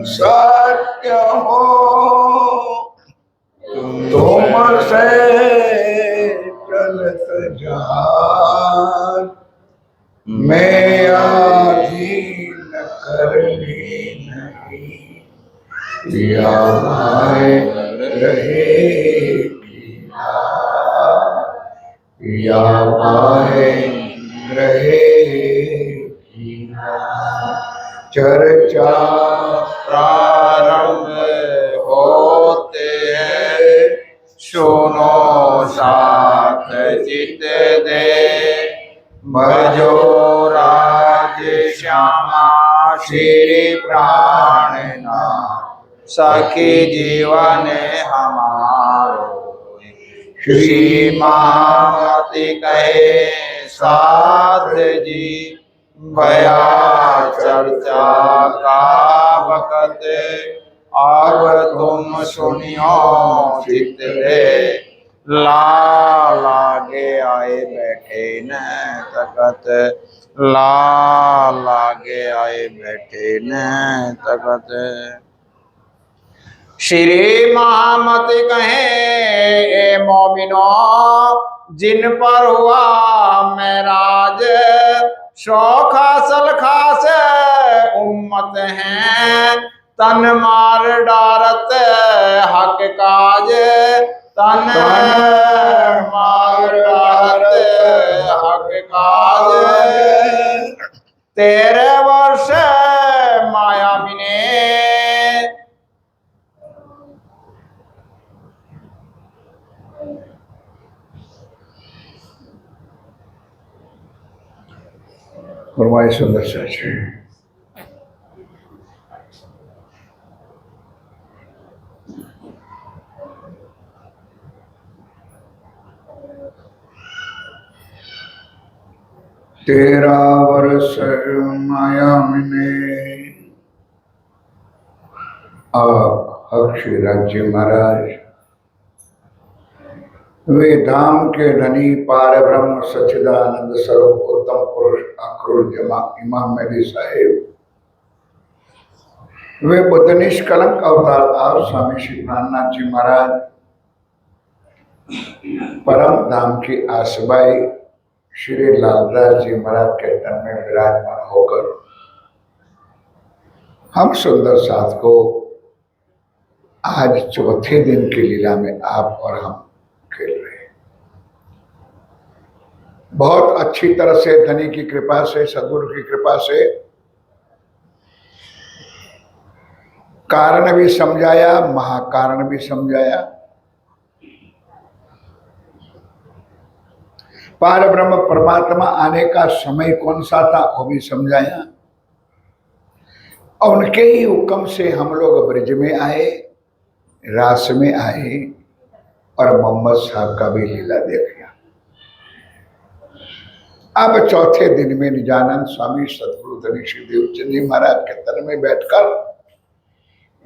सत्य हो तुमसे चलत जहाज मैं अधीन करनी नहीं या भाई रहेगी या भाई रहेगी चर्चा प्रारंभ होते हैं सुनो साथ चित दे भजो राज श्यामा श्री प्राणनाथ सखी जीवन हमारो श्री महामति कहे साध जी भया चर्चा का वक़्त अब तुम सुनियो चित दे लागे आए बैठे न तकत लागे आए बैठे न तकत। श्री महामति कहे ए मोमिनो जिन पर हुआ मेराज सौ खासल खास उम्मत हैं तन मार डारत हक काज तन मार डारत हक काज 13 वर्ष माया मिने फरमाए सुंदर सच 13 वर्ष माया मिने हर्ष राज्य महाराज वे धाम के धनी पार ब्रह्म सच्चिदानंद स्वरूप उत्तम पुरुष अक्रूर जमा इमाम मेहदी साहेब वे बुद्ध निष्कलंक अवतार आप स्वामी श्री प्राणनाथ जी महाराज परम धाम की आसबाई श्री लालदास जी महाराज के तन में विराजमान होकर हम सुंदर साथ को आज चौथे दिन की लीला में आप और हम खेल रहे हैं। बहुत अच्छी तरह से धनी की कृपा से सद्गुरु की कृपा से कारण भी समझाया महाकारण भी समझाया पार ब्रह्म परमात्मा आने का समय कौन सा था वो भी समझाया और उनके ही हुक्म से हम लोग ब्रज में आए रास में आए और मोहम्मद साहब का भी लीला देखा। अब चौथे दिन में निजानंद स्वामी सतगुरु धनी श्री देवचंद जी महाराज के तन में बैठकर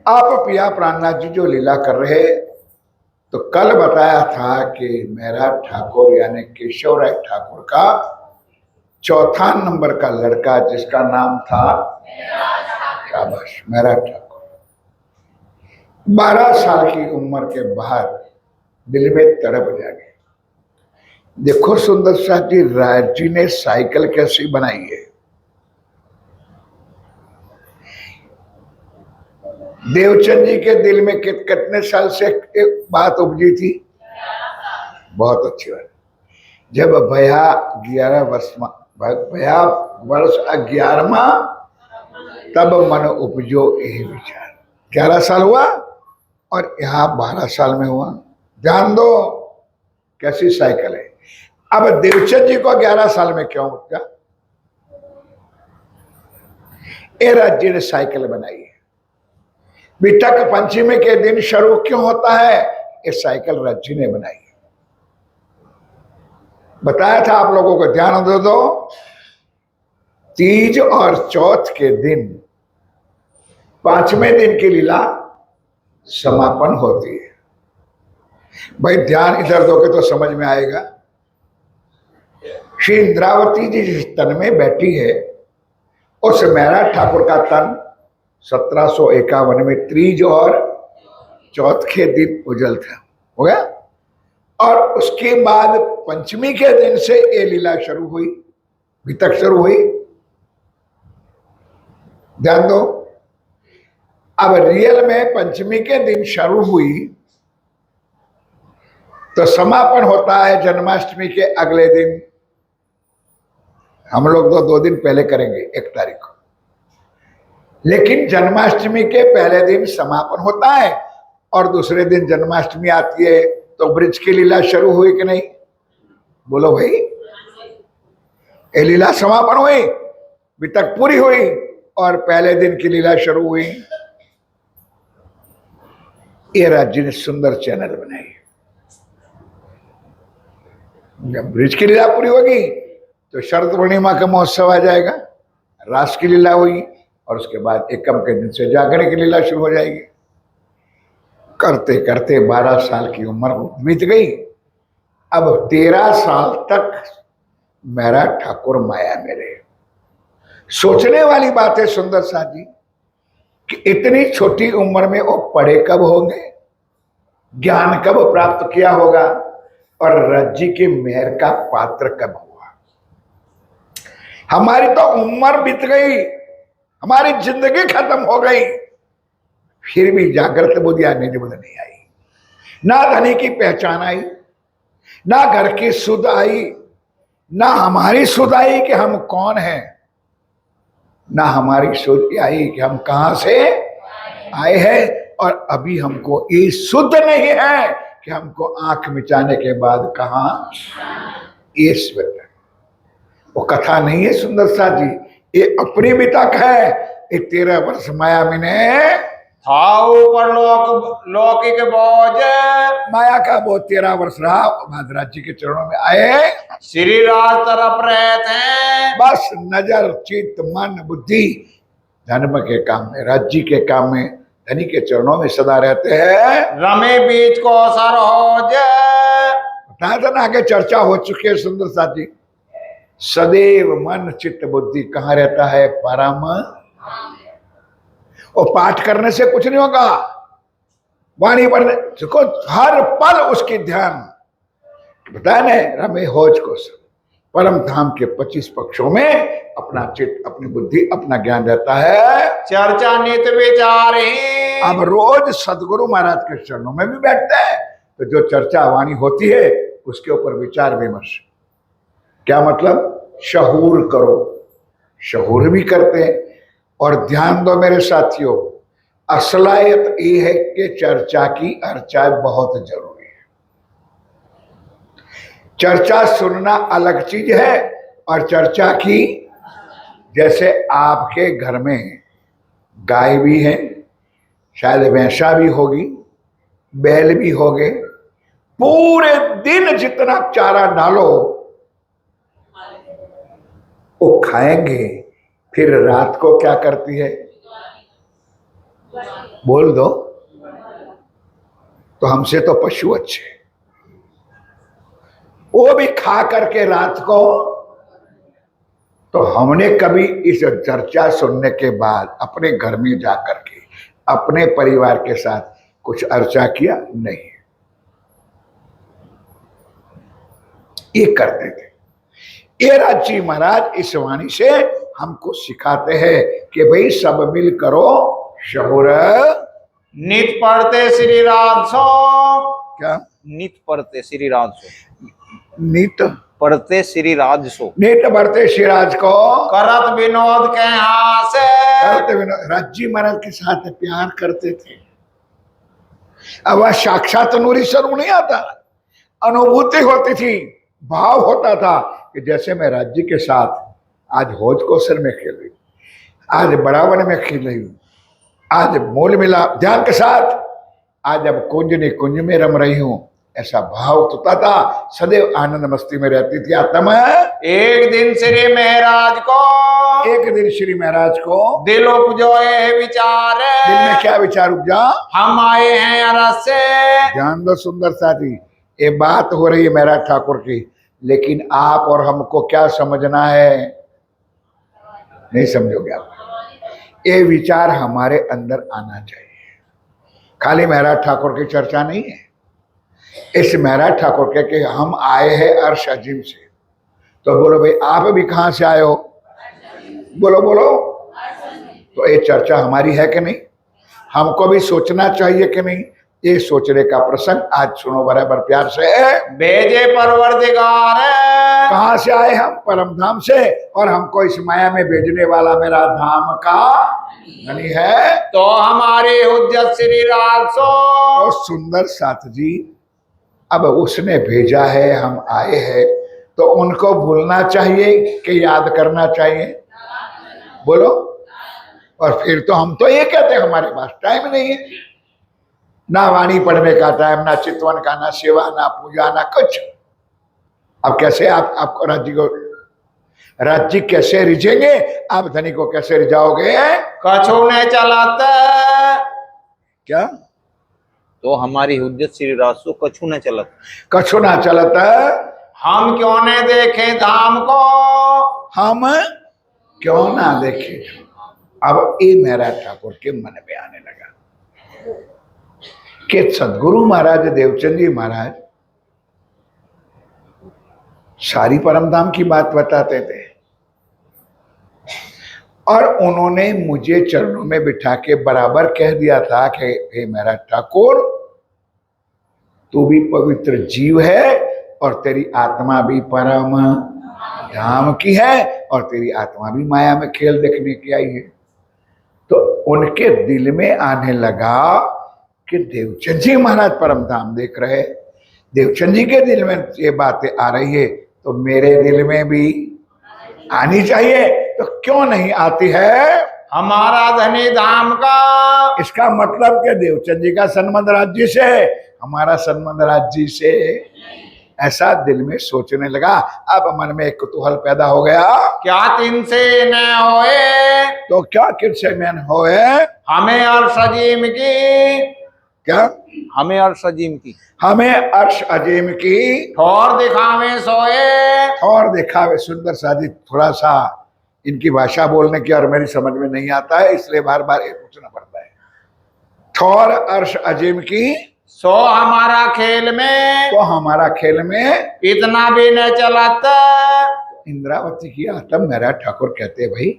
आप पिया प्राणनाथ जी जो लीला कर रहे तो कल बताया था कि मेरा ठाकुर यानी केशव राय ठाकुर का चौथा नंबर का लड़का जिसका नाम था शाबाश मेरा ठाकुर 12 साल की उम्र के बाद दिल में तड़प जागे। देखो सुंदर शाह जी राज जी ने साइकिल कैसी बनाई है। देवचंद जी के दिल में कितने साल से एक बात उपजी थी। बहुत अच्छी बात। जब भैया 11 वर्ष 11वां तब मन उपजो यही विचार। 11 साल हुआ और यहाँ 12 साल में हुआ। ध्यान दो कैसी साइकिल है। अब देवचंद जी को 11 साल में क्यों उपजा? ए राज्य ने साइकिल बनाई है। बिटक पंचमी के दिन शुरू क्यों होता है? ये साइकिल राज्य ने बनाई है। बताया था आप लोगों को, ध्यान दे दो। तीज और चौथ के दिन 5वें दिन की लीला समापन होती है। भाई ध्यान इधर दोगे तो समझ में आएगा। श्री इंद्रावती जी जिस तन में बैठी है उस मेरा ठाकुर का तन 1751 में त्रीज और चौथे दिन उजल था, हो गया। और उसके बाद पंचमी के दिन से ये लीला शुरू हुई, अभी तक शुरू हुई। ध्यान दो, अब रियल में पंचमी के दिन शुरू हुई तो समापन होता है जन्माष्टमी के अगले दिन। हम लोग तो 2 दिन पहले करेंगे, 1 तारीख को, लेकिन जन्माष्टमी के पहले दिन समापन होता है और दूसरे दिन जन्माष्टमी आती है। तो ब्रज की लीला शुरू हुई कि नहीं? बोलो भाई, ये लीला समापन हुई, अभी तक पूरी हुई और पहले दिन की लीला शुरू हुई। ये राज्य ने सुंदर चैनल बनाई। जब ब्रज की लीला पूरी होगी तो शरद पूर्णिमा का महोत्सव आ जाएगा, रास की लीला हुई और उसके बाद एकम के दिन से जागरण की लीला शुरू हो जाएगी। करते करते 12 साल की उम्र बीत गई। अब 13 साल तक मेरा ठाकुर माया में रहे। सोचने वाली बात है सुंदर साथ जी कि इतनी छोटी उम्र में वो पढ़े कब होंगे, ज्ञान कब प्राप्त किया होगा और राज्य के मेहर का पात्र कब हुआ। हमारी तो उम्र बीत गई, हमारी जिंदगी खत्म हो गई, फिर भी जागृत बुद्धि निज बुद्धि नहीं आई। ना धनी की पहचान आई, ना घर की सुध आई, ना हमारी सुध आई कि हम कौन हैं, ना हमारी सुध आई कि हम कहां से आए हैं। और अभी हमको ये शुद्ध नहीं है कि हमको आंख मिचाने के बाद कहां ये स्वेत। वो कथा नहीं है सुंदर सा जी, ये अपनी बितक है। ये 13 वर्ष माया में ने थाऊ पर लौकिक बोझ, माया का वो 13 वर्ष रहा, महाराज जी के चरणों में आए, श्री राज तरफ रहते हैं, बस नजर चित्त मन बुद्धि धर्म के काम में, राज्य के काम में, धनी के चरणों में सदा रहते हैं। रमे बीच को सर हो जाए, बताया था ना, आगे चर्चा हो चुकी है सुंदर साथी। सदैव मन चित्त बुद्धि कहाँ रहता है? परम। और पाठ करने से कुछ नहीं होगा, वाणी पढ़ने को हर पल उसकी ध्यान। बताया ना, रमे होज को परम धाम के 25 पक्षों में अपना चित्त अपनी बुद्धि अपना ज्ञान रहता है। चर्चा नित विचार अब रोज सदगुरु महाराज के चरणों में भी बैठते हैं तो जो चर्चा वाणी होती है उसके ऊपर विचार विमर्श। क्या मतलब? शहूर करो, शहूर भी करते हैं। और ध्यान दो मेरे साथियों, असलायत ये है कि चर्चा की अर्चा बहुत जरूरी है। चर्चा सुनना अलग चीज है और चर्चा की, जैसे आपके घर में गाय भी है, शायद भैंसा भी होगी, बैल भी होंगे, पूरे दिन जितना चारा डालो वो खाएंगे, फिर रात को क्या करती है? बोल दो तो हमसे तो पशु अच्छे, वो भी खा करके रात को। तो हमने कभी इस चर्चा सुनने के बाद अपने घर में जाकर के अपने परिवार के साथ कुछ अर्चा किया? नहीं। ये करते थे। ये राज्य महाराज इस वाणी से हमको सिखाते हैं कि भाई सब मिल करो शहुर। नित पढ़ते श्री राजसो, क्या नित पढ़ते श्री राजसो, नित पढ़ते श्री राजसो, नित बढ़ते शिराज को करत विनोद के हासे, करते विनोद। राज्य महाराज के साथ प्यार करते थे। अब वह साक्षात नूरी स्वरूप नहीं आता, अनुभूति होती थी, भाव होता था कि जैसे मैं राज्य के साथ आज होज कोसर में खेल रही हूँ, आज बड़ावन में खेल रही हूँ, आज मूल मिला ध्यान के साथ, आज अब कुंज में रम रही हूँ, ऐसा भाव होता था। सदैव आनंद मस्ती में रहती थी आत्मा। एक दिन श्री महाराज को, एक दिन श्री महाराज को दिल उपजोए विचार, दिल में क्या विचार उपजा? हम आए हैं अरस से। ध्यान दो सुंदर साथी, ये बात हो रही है मेरा ठाकुर की, लेकिन आप और हमको क्या समझना है? नहीं समझोगे आप। ये विचार हमारे अंदर आना चाहिए। खाली महाराज ठाकुर की चर्चा नहीं है। इस महाराज ठाकुर के हम आए हैं अर्श अजीम से, तो बोलो भाई आप भी कहां से आए हो? बोलो बोलो। तो ये चर्चा हमारी है कि नहीं? हमको भी सोचना चाहिए कि नहीं? ये सोचने का प्रसंग आज सुनो बराबर प्यार से। भेजे परवरदिगार, कहां से आए हम? परम धाम से। और हमको इस माया में भेजने वाला मेरा धाम का धनी है। तो हमारे हुज्जत श्री रासो। तो सुंदर साथ जी, अब उसने भेजा है, हम आए हैं, तो उनको भूलना चाहिए कि याद करना चाहिए? बोलो। और फिर तो हम तो ये कहते हैं हमारे पास टाइम नहीं है, ना वाणी पढ़ने का टाइम, ना चितवन का, ना सेवा, ना पूजा, ना कुछ। अब कैसे आपको राज्य कैसे रिझेंगे? आप धनी को कैसे रिझाओगे? कछु ने चलाता। क्या? तो हमारी हुज्जत श्री रासो कछु न चलत। कछु ना चलता। हम क्यों न देखे धाम को, हम क्यों ना देखे? अब ये मेरा ठाकुर के मन में आने लगा कि सदगुरु महाराज देवचंद जी महाराज सारी परमधाम की बात बताते थे, और उन्होंने मुझे चरणों में बिठा के बराबर कह दिया था कि हे मेरा ठाकुर, तू भी पवित्र जीव है और तेरी आत्मा भी परम धाम की है, और तेरी आत्मा भी माया में खेल देखने की आई है। तो उनके दिल में आने लगा कि देवचंद जी महाराज परम धाम देख रहे, देवचंद जी के दिल में ये बातें आ रही है, तो मेरे दिल में भी आनी चाहिए। तो क्यों नहीं आती है? हमारा धनी धाम का। इसका मतलब कि देवचंद जी का संबंध राज्य से, हमारा संबंध राज्य से। ऐसा दिल में सोचने लगा। अब मन में एक कुतूहल पैदा हो गया, क्या तिन से न होए, तो क्या किससे मैन होए? हमें अर्श अजीम की। क्या? हमें अर्श अजीम की। हमें अर्श अजीम की ठोर दिखावे सोए। और देखा वे सुंदर साजी। थोड़ा सा इनकी भाषा बोलने की और मेरी समझ में नहीं आता है, इसलिए बार बार ये पूछना पड़ता है। ठोर अर्श अजीम की, सो हमारा खेल में, तो हमारा खेल में इतना भी न चलाता। इंद्रावती की आत्म मेरा ठाकुर कहते हैं भाई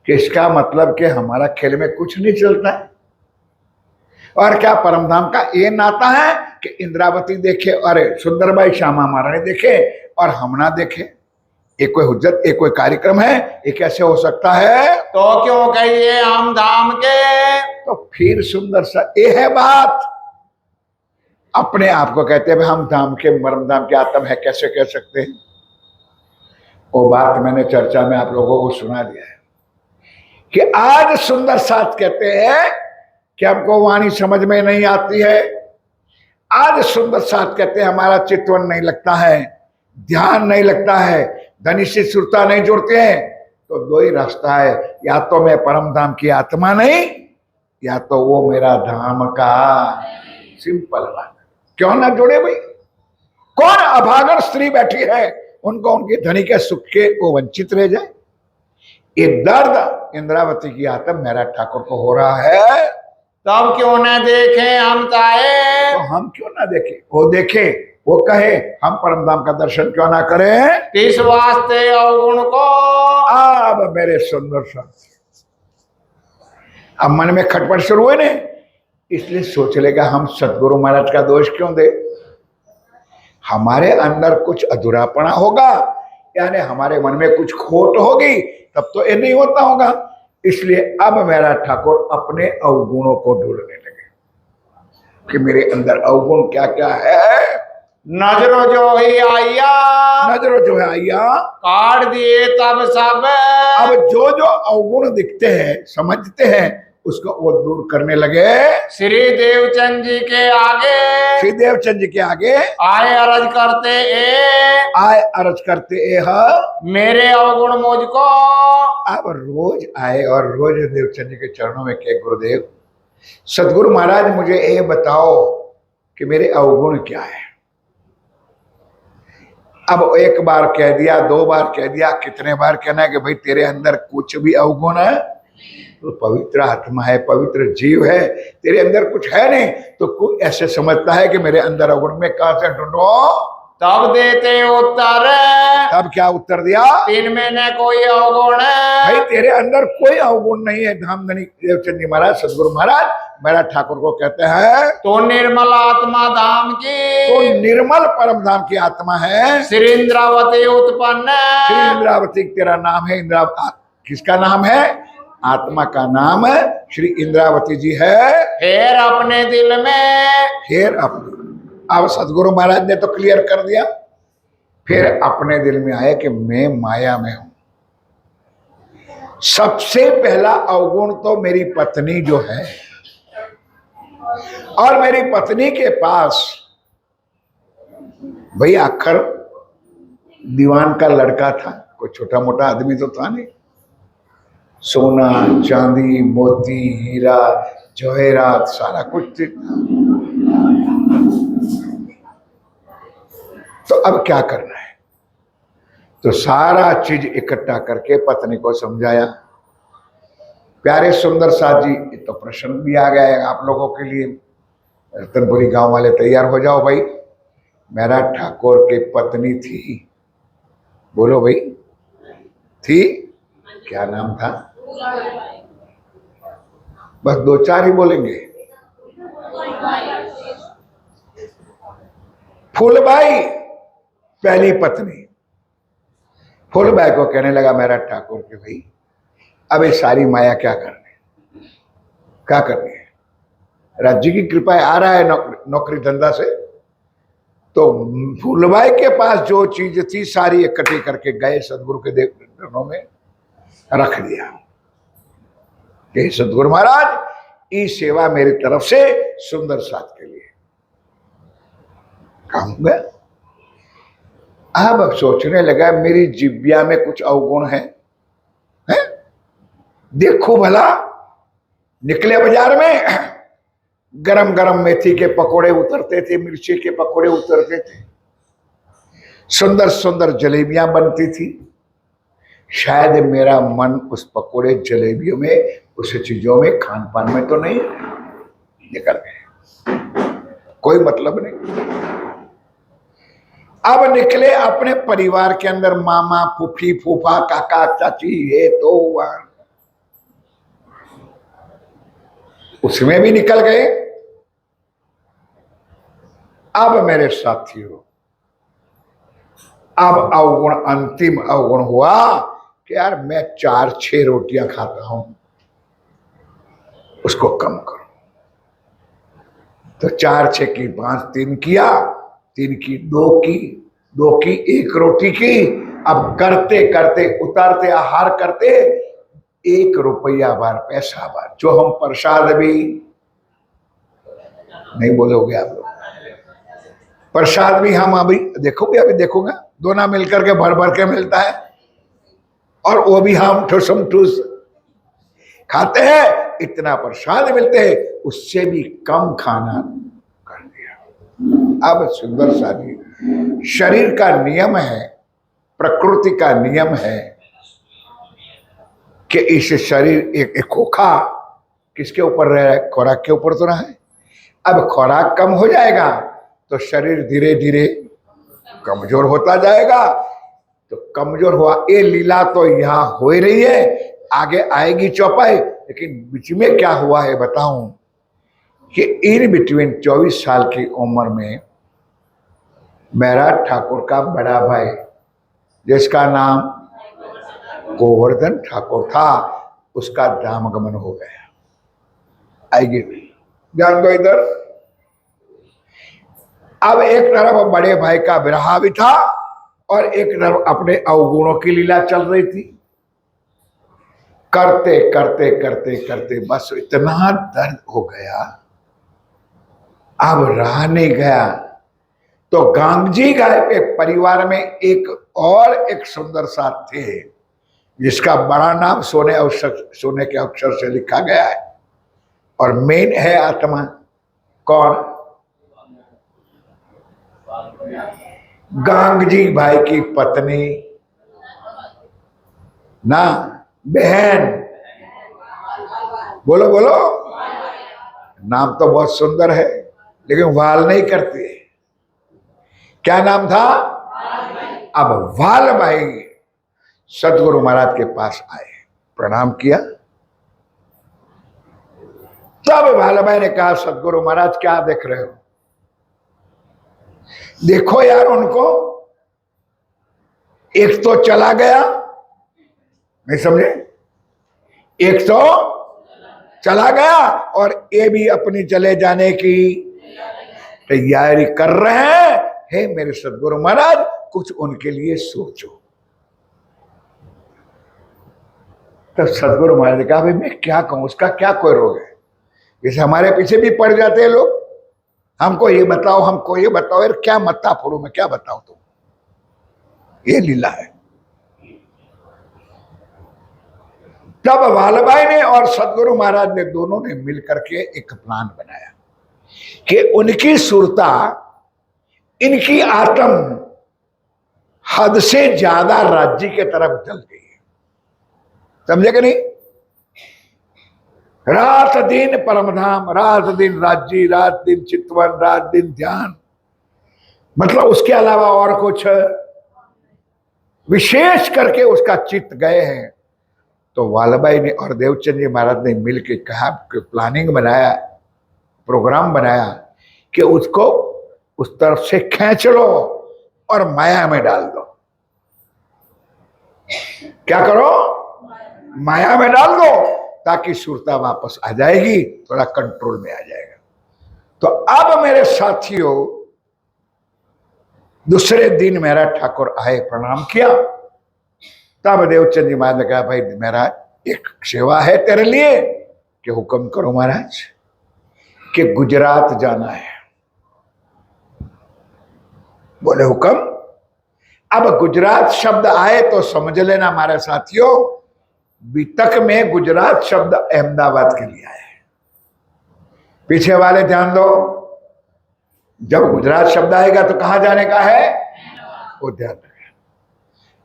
कि इसका मतलब कि हमारा खेल में कुछ नहीं चलता है। और क्या परमधाम का ये नाता है कि इंद्रावती देखे, अरे सुंदरबाई श्यामा महारानी देखे और हम ना देखे? एक कोई हुज्जत, एक कोई कार्यक्रम है, ये कैसे हो सकता है? तो क्यों कहिए हम धाम के। तो फिर सुंदर सा ये है बात। अपने आप को कहते हैं हम धाम के, मरमधाम के आत्म है, कैसे कह सकते हैं? वो बात मैंने चर्चा में आप लोगों को सुना दिया है कि आज सुंदर साथ कहते हैं कि हमको वाणी समझ में नहीं आती है। आज सुंदर साथ कहते हैं हमारा चित्तवन नहीं लगता है, ध्यान नहीं लगता है, धनी से सुरता नहीं जुड़ते हैं। तो दो ही रास्ता है, या तो मैं परम धाम की आत्मा नहीं, या तो वो मेरा धाम का। सिंपल बात। क्यों ना जुड़े भाई? कौन अभागन स्त्री बैठी है, उनको उनके धनी के सुख के वो वंचित रह जाए? ये दर्द इंद्रावती की आत्म मेरा ठाकुर को हो रहा है। तब क्यों न देखे हम ताए। तो हम क्यों ना देखे? वो देखे, वो कहे, हम परमधाम का दर्शन क्यों ना करें? किस वास्ते अवगुण को। अब मेरे सुंदर सा अब मन में खटपट शुरू हुए ने, इसलिए सोच लेगा हम सदगुरु महाराज का दोष क्यों दे? हमारे अंदर कुछ अधूरापना होगा, यानी हमारे मन में कुछ खोट होगी, तब तो ये नहीं होता होगा। इसलिए अब मेरा ठाकुर अपने अवगुणों को ढूंढने लगे कि मेरे अंदर अवगुण क्या क्या है। नजरो जो ही आया, नजरों जो है आइया, काट दिए तब सब। अब जो जो अवगुण दिखते हैं, समझते हैं, उसको वो दूर करने लगे। श्री देवचंद जी के आगे, श्री देवचंद जी के आगे आए अर्ज करते आए अर्ज करते मेरे अवगुण मुझको। अब रोज आए और रोज देवचंद जी के चरणों में कहे, गुरुदेव सदगुरु महाराज मुझे ये बताओ कि मेरे अवगुण क्या है। अब एक बार कह दिया, दो बार कह दिया, कितने बार कहना है कि भाई तेरे अंदर कुछ भी अवगुण है तो पवित्र आत्मा है, पवित्र जीव है, तेरे अंदर कुछ है नहीं, तो कोई ऐसे समझता है कि मेरे अंदर अवगुण, में कहां से ढूंढो? तब देते उत्तर, तब क्या उत्तर दिया? तीन में न कोई अवगुण। भाई तेरे अंदर कोई अवगुण नहीं है। धामधनी देवचंद जी महाराज, सदगुरु महाराज मेरा ठाकुर को कहते हैं, तो निर्मल आत्मा धाम की, तो निर्मल परम धाम की आत्मा है। श्री इंद्रावती उत्पन्न, श्री इंद्रावती तेरा नाम है। किसका नाम है? आत्मा का नाम श्री इंद्रावती जी है। फिर अपने दिल में, फिर अपने, अब सदगुरु महाराज ने तो क्लियर कर दिया, फिर अपने दिल में आया कि मैं माया में हूं। सबसे पहला अवगुण तो मेरी पत्नी जो है, और मेरी पत्नी के पास भाई आखिर दीवान का लड़का था, कोई छोटा मोटा आदमी तो था नहीं। सोना चांदी मोती हीरा जवाहरात सारा कुछ थी। तो अब क्या करना है? तो सारा चीज इकट्ठा करके पत्नी को समझाया। प्यारे सुंदर साथ जी, ये तो प्रश्न भी आ गया है आप लोगों के लिए। रतनपुरी गांव वाले तैयार हो जाओ भाई। मेरा ठाकुर की पत्नी थी, बोलो भाई, थी, क्या नाम था? बस दो चार ही बोलेंगे। फूलबाई पहली पत्नी। फूलबाई को कहने लगा मेरा ठाकुर के भाई, अब ये सारी माया क्या करनी, क्या करनी है? राज्य की कृपा आ रहा है नौकरी धंधा से, तो फूलबाई के पास जो चीज थी सारी इकट्ठी करके गए सदगुरु के देवों में रख दिया कि सदगुरु महाराज, ये सेवा मेरी तरफ से सुंदर साथ के लिए कहूंगा। अब सोचने लगा मेरी जिब्या में कुछ अवगुण है? देखो भला, निकले बाजार में, गरम गरम मेथी के पकोड़े उतरते थे, मिर्ची के पकोड़े उतरते थे, सुंदर सुंदर जलेबियां बनती थी। शायद मेरा मन उस पकोड़े जलेबियों में, उस चीजों में, खान पान में तो नहीं निकल गए, कोई मतलब नहीं। अब निकले अपने परिवार के अंदर, मामा फूफी फूफा काका चाची, ये तो उसमें भी निकल गए। अब मेरे साथियों, अब अवगुण, अंतिम अवगुण हुआ कि यार मैं 4-6 रोटियां खाता हूं, उसको कम करो। तो 4-6 की 5, 3 किया, 3 की 2 की, 2 की 1 रोटी की। अब करते करते, उतारते आहार करते, 1 रुपया बार, पैसा बार, जो हम प्रसाद भी नहीं बोलोगे आप लोग, प्रसाद भी हम अभी देखोगे, अभी देखूंगा, दोनों मिलकर के भर भर के मिलता है, और वो भी हम ठुसम ठुस खाते हैं, इतना प्रसाद मिलते हैं, उससे भी कम खाना कर दिया। अब सुंदर साथी, शरीर का नियम है, प्रकृति का नियम है कि इस शरीर एक खोखा किसके ऊपर रह रहा है? खुराक के ऊपर तो रहा है। अब खुराक कम हो जाएगा तो शरीर धीरे धीरे कमजोर होता जाएगा। तो कमजोर हुआ, ये लीला तो यहाँ हो ही रही है, आगे आएगी चौपाई। लेकिन बीच में क्या हुआ है बताऊं कि इन बिटवीन 24 साल की उम्र में मेरा ठाकुर का बड़ा भाई, जिसका नाम गोवर्धन ठाकुर था, उसका धामगमन हो गया। आएगी भी, ध्यान दो इधर। अब एक तरफ बड़े भाई का विरह भी था, और एक तरफ अपने अवगुणों की लीला चल रही थी। करते करते करते करते बस इतना दर्द हो गया, अब रहा नहीं गया। तो गांगजी गाय के परिवार में एक सुंदर साथ थे, जिसका बड़ा नाम सोने के अक्षर से लिखा गया है, और मेन है आत्मा। कौन? गांगजी भाई की पत्नी ना, बहन बोलो बोलो। नाम तो बहुत सुंदर है, लेकिन वाल नहीं करती है। क्या नाम था? अब वाल भाई सदगुरु महाराज के पास आए, प्रणाम किया। तब वाल भाई ने कहा, सदगुरु महाराज क्या देख रहे हो? देखो यार उनको, एक तो चला गया, नहीं समझे, एक तो चला गया और ये भी अपनी चले जाने की तैयारी कर रहे हैं। हे मेरे सदगुरु महाराज, कुछ उनके लिए सोचो। तब सदगुरु महाराज ने कहा, भाई मैं क्या कहूं, उसका क्या कोई रोग है? जैसे हमारे पीछे भी पड़ जाते हैं लोग, हमको ये बताओ, हमको ये बताओ। यार क्या मत्ता फोड़ू मैं, क्या बताऊं तुम? ये लीला है। तब वालभाई ने और सदगुरु महाराज ने दोनों ने मिलकर के एक प्लान बनाया कि उनकी सुरता, इनकी आत्म हद से ज्यादा राज्य के तरफ चल गई है। समझे कि नहीं? रात दिन परमधाम, रात दिन राज्य, रात दिन चितवन, रात दिन ध्यान, मतलब उसके अलावा और कुछ विशेष करके उसका चित्त गए हैं। तो वालभाई ने और देवचंद जी महाराज ने मिलकर कहा कि प्लानिंग बनाया, प्रोग्राम बनाया कि उसको उस तरफ से खींच लो और माया में डाल दो। क्या करो? माया में डाल दो, ताकि सुरता वापस आ जाएगी, थोड़ा कंट्रोल में आ जाएगा। तो अब मेरे साथियों, दूसरे दिन मेरा ठाकुर आए, प्रणाम किया। तब देवचंद जी महाराज ने कहा, भाई मेरा एक सेवा है तेरे लिए, कि हुक्म करो महाराज, कि गुजरात जाना है। बोले हुक्म। अब गुजरात शब्द आए तो समझ लेना हमारे साथियों, बीतक में गुजरात शब्द अहमदाबाद के लिए आया है। पीछे वाले ध्यान दो, जब गुजरात शब्द आएगा तो कहां जाने का है? वो ध्यान रखें।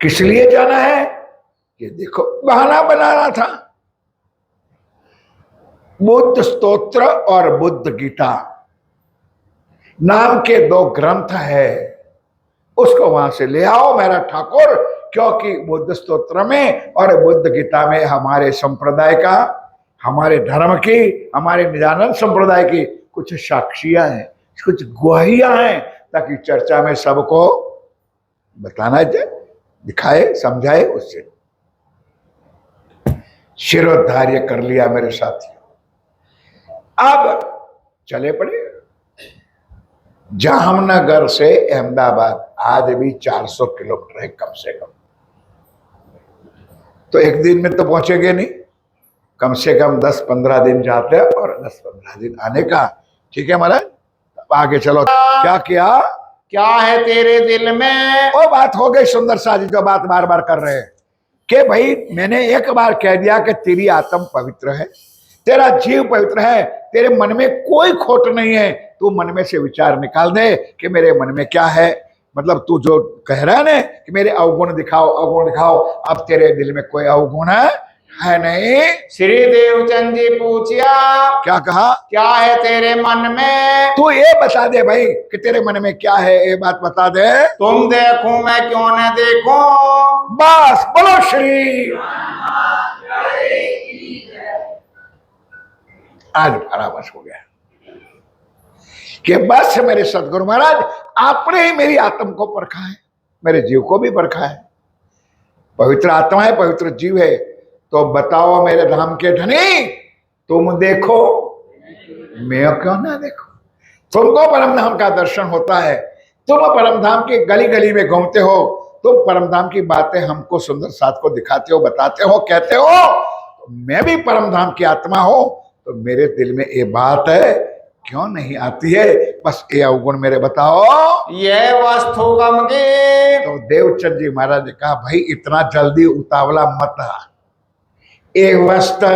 किस लिए जाना है? ये देखो, बहाना बनाना था। बुद्ध स्तोत्र और बुद्ध गीता नाम के दो ग्रंथ है, उसको वहां से ले आओ मेरा ठाकुर, क्योंकि बुद्ध स्तोत्र में और बुद्ध गीता में हमारे संप्रदाय का, हमारे धर्म की, हमारे निजानंद संप्रदाय की कुछ साक्षियां हैं, कुछ गुहाइयां हैं, ताकि चर्चा में सबको बताना जाए, दिखाए, समझाए। उससे शिरोधार्य कर लिया मेरे साथियों। अब चले पड़े। जामनगर से अहमदाबाद आज भी 400 किलोमीटर है कम से कम। तो एक दिन में तो पहुंचेंगे नहीं, कम से कम 10-15 दिन जाते हैं और 10-15 दिन आने का। ठीक है महाराज, आगे चलो। क्या किया? क्या है तेरे दिल में? वो बात हो गई सुंदर सा जी, जो बात बार बार कर रहे हैं कि भाई मैंने एक बार कह दिया कि तेरी आत्म पवित्र है, तेरा जीव पवित्र है, तेरे मन में कोई खोट नहीं है। तू मन में से विचार निकाल दे कि मेरे मन में क्या है। मतलब तू जो कह रहा है ना कि मेरे अवगुण दिखाओ, अवगुण दिखाओ, अब तेरे दिल में कोई अवगुण है नहीं। श्री देवचंद जी पूछिया, क्या कहा? क्या है तेरे मन में? तू ये बता दे भाई कि तेरे मन में क्या है, ये बात बता दे। तुम देखूं मैं क्यों न देखूं? बस बोलो श्री। आज बस हो गया कि बस मेरे सदगुरु महाराज आपने ही मेरी आत्म को परखा है, मेरे जीव को भी परखा है। पवित्र आत्मा है, पवित्र जीव है। तो बताओ मेरे धाम के धनी, तुम देखो, मैं क्यों ना देखो? तुमको परम धाम का दर्शन होता है, तुम परम धाम के गली गली में घूमते हो, तुम परम धाम की बातें हमको सुंदर साथ को दिखाते हो, बताते हो, कहते हो। तो मैं भी परम धाम की आत्मा हो, तो मेरे दिल में ये बात है, क्यों नहीं आती है? बस ये अवगुण मेरे बताओ। ये वस्तु गम की। तो देवचंद जी महाराज ने कहा, भाई इतना जल्दी उतावला मत आ। एक वस्तु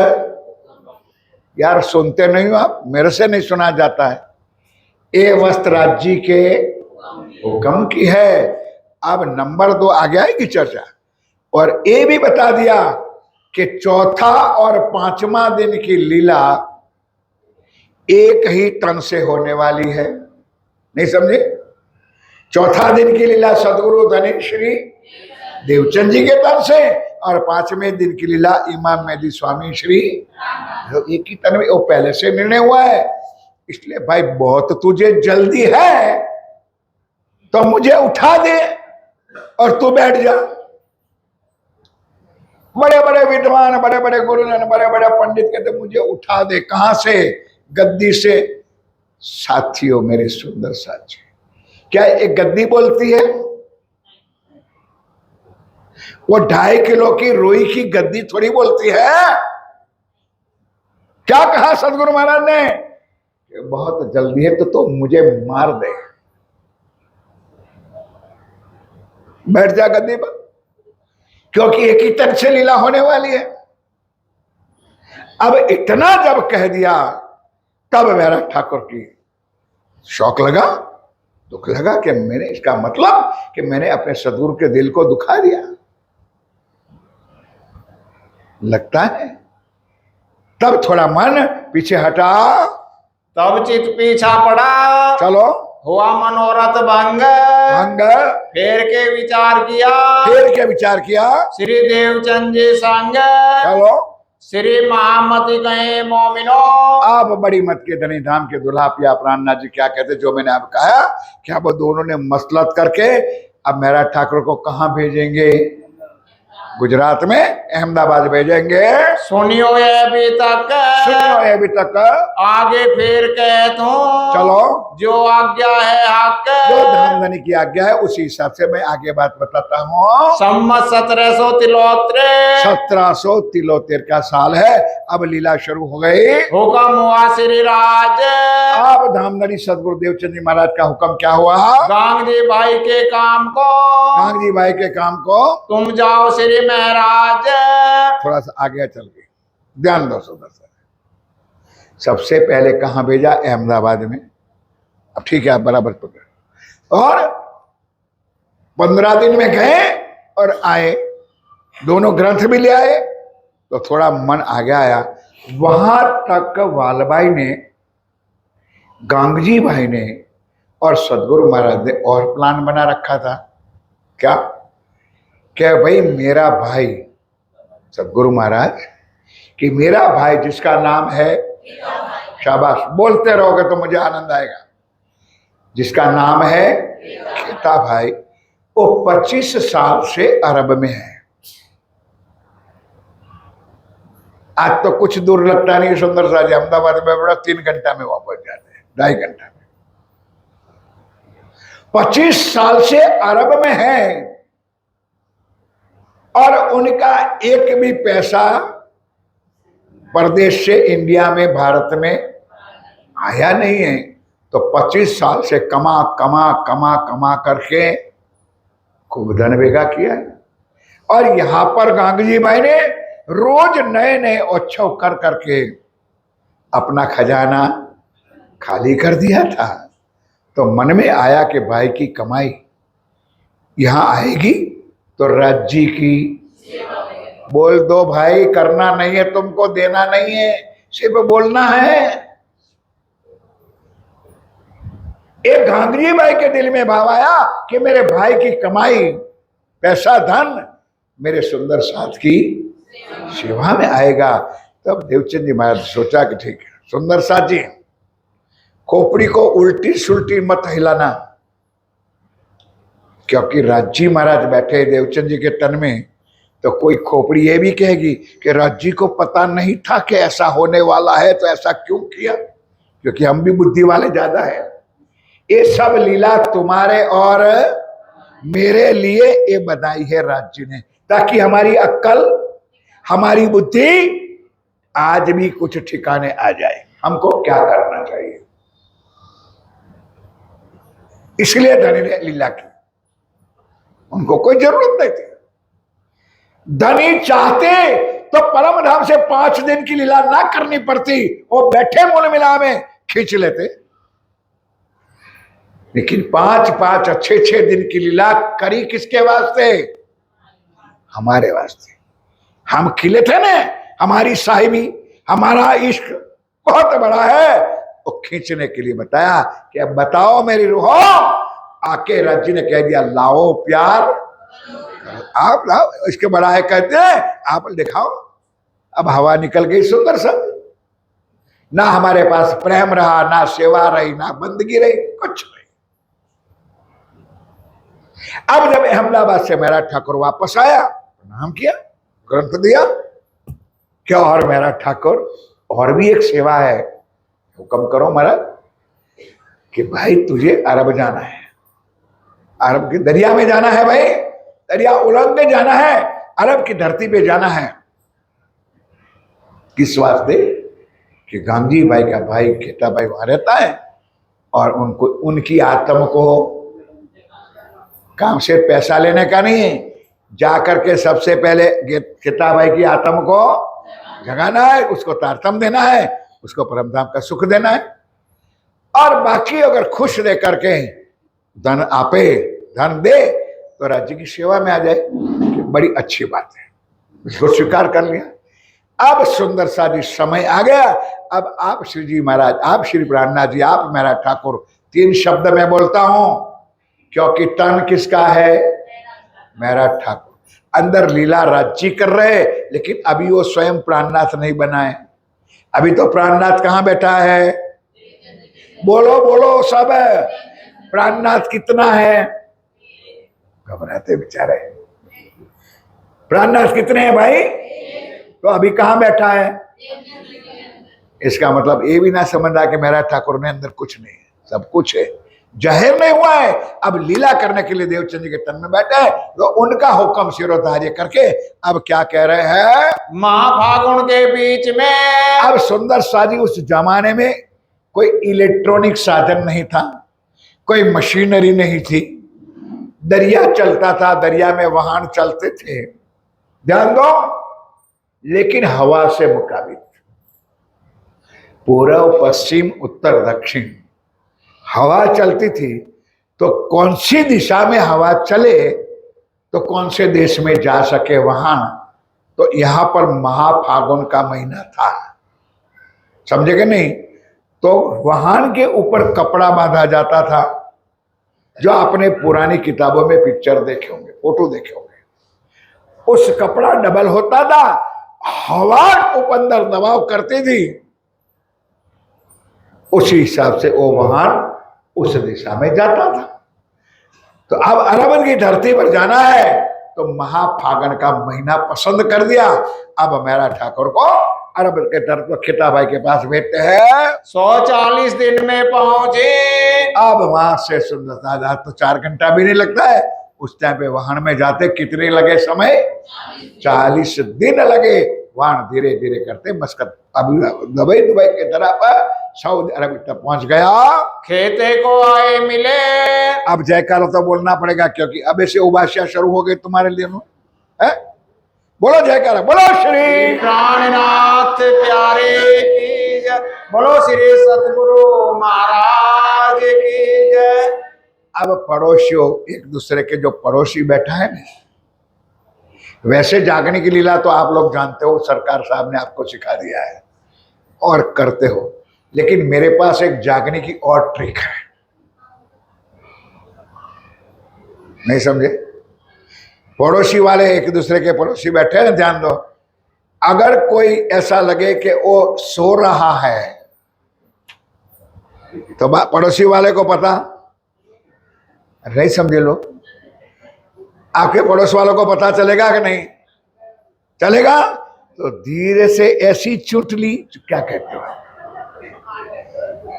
यार सुनते नहीं हो आप, मेरे से नहीं सुना जाता है। ये वस्तु राज्य के हुक्म की है। अब नंबर 2 आगे आएगी चर्चा। और ये भी बता दिया कि चौथा और पांचवा दिन की लीला एक ही तन से होने वाली है। नहीं समझे? चौथा दिन की लीला सदगुरु धनी श्री देवचंद जी के तन से, और पांचवें दिन की लीला इमाम मेहदी स्वामी श्री एक ही तन में। वो पहले से निर्णय हुआ है। इसलिए भाई बहुत तुझे जल्दी है तो मुझे उठा दे और तू बैठ जा। बड़े बड़े विद्वान, बड़े बड़े गुरुजन, बड़े बड़े पंडित कहते मुझे उठा दे। कहां से? गद्दी से। साथियों, मेरे सुंदर साथी, क्या एक गद्दी बोलती है? वो 2.5 किलो की रोई की गद्दी थोड़ी बोलती है। क्या कहा सदगुरु महाराज ने? बहुत जल्दी है तो मुझे मार दे, बैठ जा गद्दी पर, क्योंकि एक ही तन से लीला होने वाली है। अब इतना जब कह दिया तब मेरा ठाकुर की शौक लगा, दुख लगा कि मैंने, इसका मतलब कि मैंने अपने सदगुरु के दिल को दुखा दिया, लगता है। तब थोड़ा मन पीछे हटा, तब चित पीछा पड़ा, चलो हुआ मनोरथ भंग, भंग। फेर के विचार किया, फिर क्या विचार किया? श्री देवचंद जी संग, चलो श्री महामति कहे मोमिनो। आप बड़ी मत के धनी धाम के दुल्हा पिया प्राणनाथ जी क्या कहते, जो मैंने अब कहा, क्या वो दोनों ने मसलत करके अब मेरा ठाकुर को कहां भेजेंगे? गुजरात में अहमदाबाद भेजेंगे। सुनियो ये अभी तक, सुनियो ये अभी तक, आगे फिर कह तू, चलो जो आज्ञा है हक, जो धर्मधनी की आज्ञा है उसी हिसाब से मैं आगे बात बताता हूँ। सम्मत 1700 तिलोत्तरे, 1700 तिलोत्तर का साल है। अब लीला शुरू हो गई। हुक्म हुआ श्री राज, अब धामधनी सदगुरु देवचंद जी महाराज का हुक्म क्या हुआ? गांधी भाई के काम को, गांधी जी भाई के काम को तुम जाओ श्री महाराज। थोड़ा सा आगे चल के ध्यान दो सुंदर सा। सबसे पहले कहां भेजा? अहमदाबाद में। अब ठीक है, आप बराबर पकड़। और 15 दिन में गए और आए, दोनों ग्रंथ भी ले आए, तो थोड़ा मन आगे आया। वहां तक वालबाई ने, गांगजी भाई ने और सदगुरु महाराज ने और प्लान बना रखा था। क्या? क्या भाई मेरा भाई सदगुरु महाराज कि मेरा भाई जिसका नाम है, शाबाश, बोलते रहोगे तो मुझे आनंद आएगा, जिसका नाम है खेता भाई, वो 25 साल से अरब में है। आज तो कुछ दूर लगता नहीं सुंदर सा जी, अहमदाबाद में बड़ा 3 घंटा में वापस जाते हैं, 2.5 घंटा में। 25 साल से अरब में है और उनका एक भी पैसा परदेश से इंडिया में, भारत में आया नहीं है। तो 25 साल से कमा कमा कमा कमा करके खूब धन बेगा किया है। और यहां पर गांधी भाई ने रोज नए नए उत्सव कर करके अपना खजाना खाली कर दिया था। तो मन में आया कि भाई की कमाई यहां आएगी तो राज्य की, बोल दो भाई, करना नहीं है तुमको, देना नहीं है, सिर्फ बोलना है। एक गांधी भाई के दिल में भाव आया कि मेरे भाई की कमाई, पैसा, धन मेरे सुंदर साथ की सेवा में आएगा। तब देवचंद जी महाराज सोचा कि ठीक है सुंदर साथ जी, खोपड़ी को उल्टी सुल्टी मत हिलाना, क्योंकि राजी महाराज बैठे देवचंद जी के तन में, तो कोई खोपड़ी ये भी कहेगी कि राजी को पता नहीं था कि ऐसा होने वाला है तो ऐसा क्यों किया, क्योंकि हम भी बुद्धि वाले ज्यादा है। ये सब लीला तुम्हारे और मेरे लिए ये बताई है राज्य ने, ताकि हमारी अक्ल, हमारी बुद्धि आज भी कुछ ठिकाने आ जाए, हमको क्या करना चाहिए। इसलिए धनी ने लीला की, उनको कोई जरूरत नहीं थी। धनी चाहते तो परम धाम से 5 दिन की लीला ना करनी पड़ती, वो बैठे मूल मिला में खींच लेते। लेकिन 5 अच्छे 6 दिन की लीला करी किसके वास्ते? हमारे वास्ते। हम खिले थे ना, हमारी साहिबी, हमारा इश्क बहुत बड़ा है, वो खींचने के लिए बताया कि अब बताओ मेरी रूह। आके रज्जी ने कह दिया लाओ प्यार, आप लाओ, इसके बड़ा है कहते हैं, आप दिखाओ। अब हवा निकल गई सुंदर सा, ना हमारे पास प्रेम रहा, ना सेवा रही, ना बंदगी रही, कुछ नहीं। अब जब अहमदाबाद से मेरा ठाकुर वापस आया, प्रणाम किया, ग्रंथ दिया, क्या और मेरा ठाकुर और भी एक सेवा है, हुक्म करो महाराज, कि भाई तुझे अरब जाना है, अरब की दरिया में जाना है भाई, दरिया उलंग के जाना है, अरब की धरती पे जाना है। किस वास्ते? कि गांधी भाई का भाई खेता भाई वहां रहता है और उनको उनकी आत्मा को काम से पैसा लेने का नहीं, जाकर के सबसे पहले खेता भाई की आत्मा को जगाना है, उसको तारतम देना है, उसको परमधाम का सुख देना है, और बाकी अगर खुश रह करके धन आपे धन दे तो राज्य की सेवा में आ जाए, बड़ी अच्छी बात है, इसको स्वीकार कर लिया। अब सुंदर सा जी समय आ गया, अब आप श्री जी महाराज, आप श्री प्राणनाथ जी, आप मेरा ठाकुर, 3 शब्द मैं बोलता हूं, क्योंकि तन किसका है? मेरा ठाकुर। अंदर लीला राज्य कर रहे, लेकिन अभी वो स्वयं प्राणनाथ नहीं बना है, अभी तो प्राणनाथ कहां बैठा है? बोलो बोलो सब, प्राणनाथ कितना है? घबराते बेचारे, प्राणनाथ कितने हैं भाई? तो अभी कहां बैठा है? इसका मतलब ये भी ना समझ रहा कि मेरा ठाकुर ने अंदर कुछ नहीं है, सब कुछ है, जाहिर नहीं हुआ है। अब लीला करने के लिए देवचंद जी के तन में बैठे हैं, तो उनका हुक्म सिरोधार्य करके अब क्या कह रहे हैं? महाफागुन के बीच में। अब सुंदर साजी, उस जमाने में कोई इलेक्ट्रॉनिक साधन नहीं था, कोई मशीनरी नहीं थी, दरिया चलता था, दरिया में वाहन चलते थे, ध्यान दो, लेकिन हवा से मुकाबिल, पूर्व पश्चिम उत्तर दक्षिण हवा चलती थी, तो कौन सी दिशा में हवा चले तो कौन से देश में जा सके वाहन, तो यहां पर महाफागुन का महीना था, समझे कि नहीं? तो वाहन के ऊपर कपड़ा बांधा जाता था, जो आपने पुरानी किताबों में पिक्चर देखे होंगे, फोटो देखे होंगे, उस कपड़ा डबल होता था, हवा अंदर दबाव करती थी, उसी हिसाब से वो वाहन उस दिशा में जाता था। तो अब अरब की धरती पर जाना है, तो महाफागुन का महीना पसंद कर दिया। अब मेरा ठाकुर को अरब के धरती पर खिता भाई के पास बैठते हैं, 140 दिन में पहुंचे। अब वहां से सुंदरता तो 4 घंटा भी नहीं लगता है, उस टाइम पे वाहन में जाते कितने लगे समय? 40 दिन लगे। वाहन धीरे धीरे करते मस्कत, अभी दुबई के तरफ सऊदी अरब तक पहुंच गया। खेते को आए मिले। अब जयकारा तो बोलना पड़ेगा, क्योंकि अब ऐसे उबासियां शुरू हो गई तुम्हारे लिए, है? बोलो जयकारा, बोलो श्री प्राणनाथ प्यारे की जय, बोलो श्री सतगुरु महाराज की जय। अब पड़ोसियों, एक दूसरे के जो पड़ोसी बैठा है ना, वैसे जागने की लीला तो आप लोग जानते हो, सरकार साहब ने आपको सिखा दिया है और करते हो, लेकिन मेरे पास एक जागने की और ट्रिक है, नहीं समझे? पड़ोसी वाले, एक दूसरे के पड़ोसी बैठे हैं, ध्यान दो, अगर कोई ऐसा लगे कि वो सो रहा है, तो पड़ोसी वाले को पता नहीं, समझे लोग? आपके पड़ोस वालों को पता चलेगा कि नहीं चलेगा? तो धीरे से ऐसी चुटली, क्या कहते हो,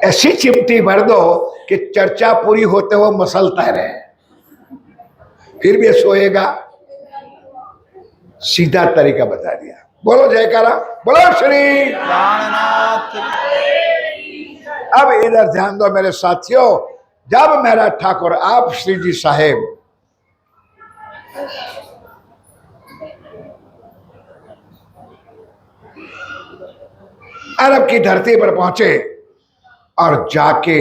ऐसी चिमटी भर दो कि चर्चा पूरी होते हुए मसलता रहे, फिर भी सोएगा। सीधा तरीका बता दिया। बोलो जयकारा, बोलो श्री प्राणनाथ। अब इधर ध्यान दो मेरे साथियों, जब मेरा ठाकुर आप श्री जी साहेब अरब की धरती पर पहुंचे और जाके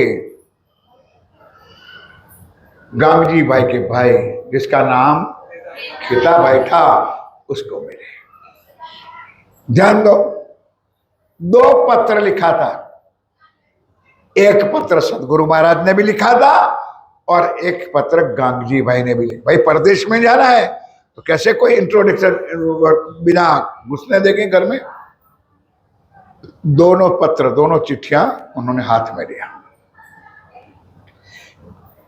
गांधी भाई के भाई, जिसका नाम खिता भाई था, उसको मिले। ध्यान दो, 2 पत्र लिखा था। एक पत्र सदगुरु महाराज ने भी लिखा था और एक पत्र गांगजी भाई ने भी लिखा। भाई परदेश में जाना है तो कैसे कोई इंट्रोडक्शन बिना घुसने देंगे घर में। दोनों पत्र, दोनों चिट्ठियां उन्होंने हाथ में लिया।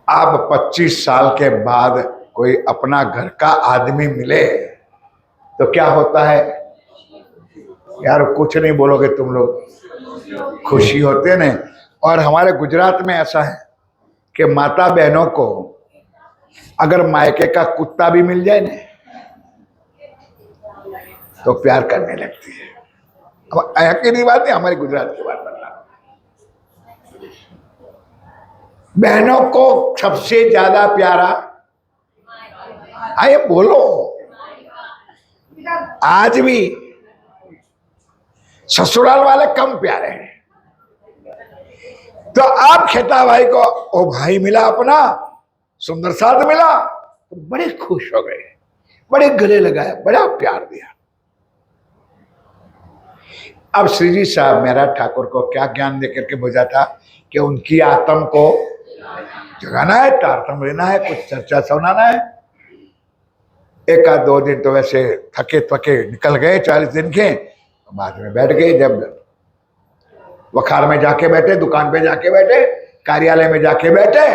अब 25 साल के बाद कोई अपना घर का आदमी मिले तो क्या होता है यार? कुछ नहीं बोलोगे तुम लोग, खुशी होते ना। और हमारे गुजरात में ऐसा है कि माता बहनों को अगर मायके का कुत्ता भी मिल जाए ना तो प्यार करने लगती है। अब की नहीं बात है, हमारी गुजरात की बात बता। बहनों को सबसे ज्यादा प्यारा, आइए बोलो, आज भी ससुराल वाले कम प्यारे हैं। तो आप खेता भाई को, ओ भाई मिला अपना, सुंदर साथ मिला, तो बड़े खुश हो गए, बड़े गले लगाए, बड़ा प्यार दिया। अब श्री जी साहब मेरा ठाकुर को क्या ज्ञान देकर के भेजा था कि उनकी आत्म को जगाना है, तारतम लेना है, कुछ चर्चा सुनाना है। 1-2 दिन तो वैसे थके थके निकल गए, 40 दिन के बाद में बैठ गए। जब वखार में जाके बैठे, दुकान पे जाके बैठे, कार्यालय में जाके बैठे,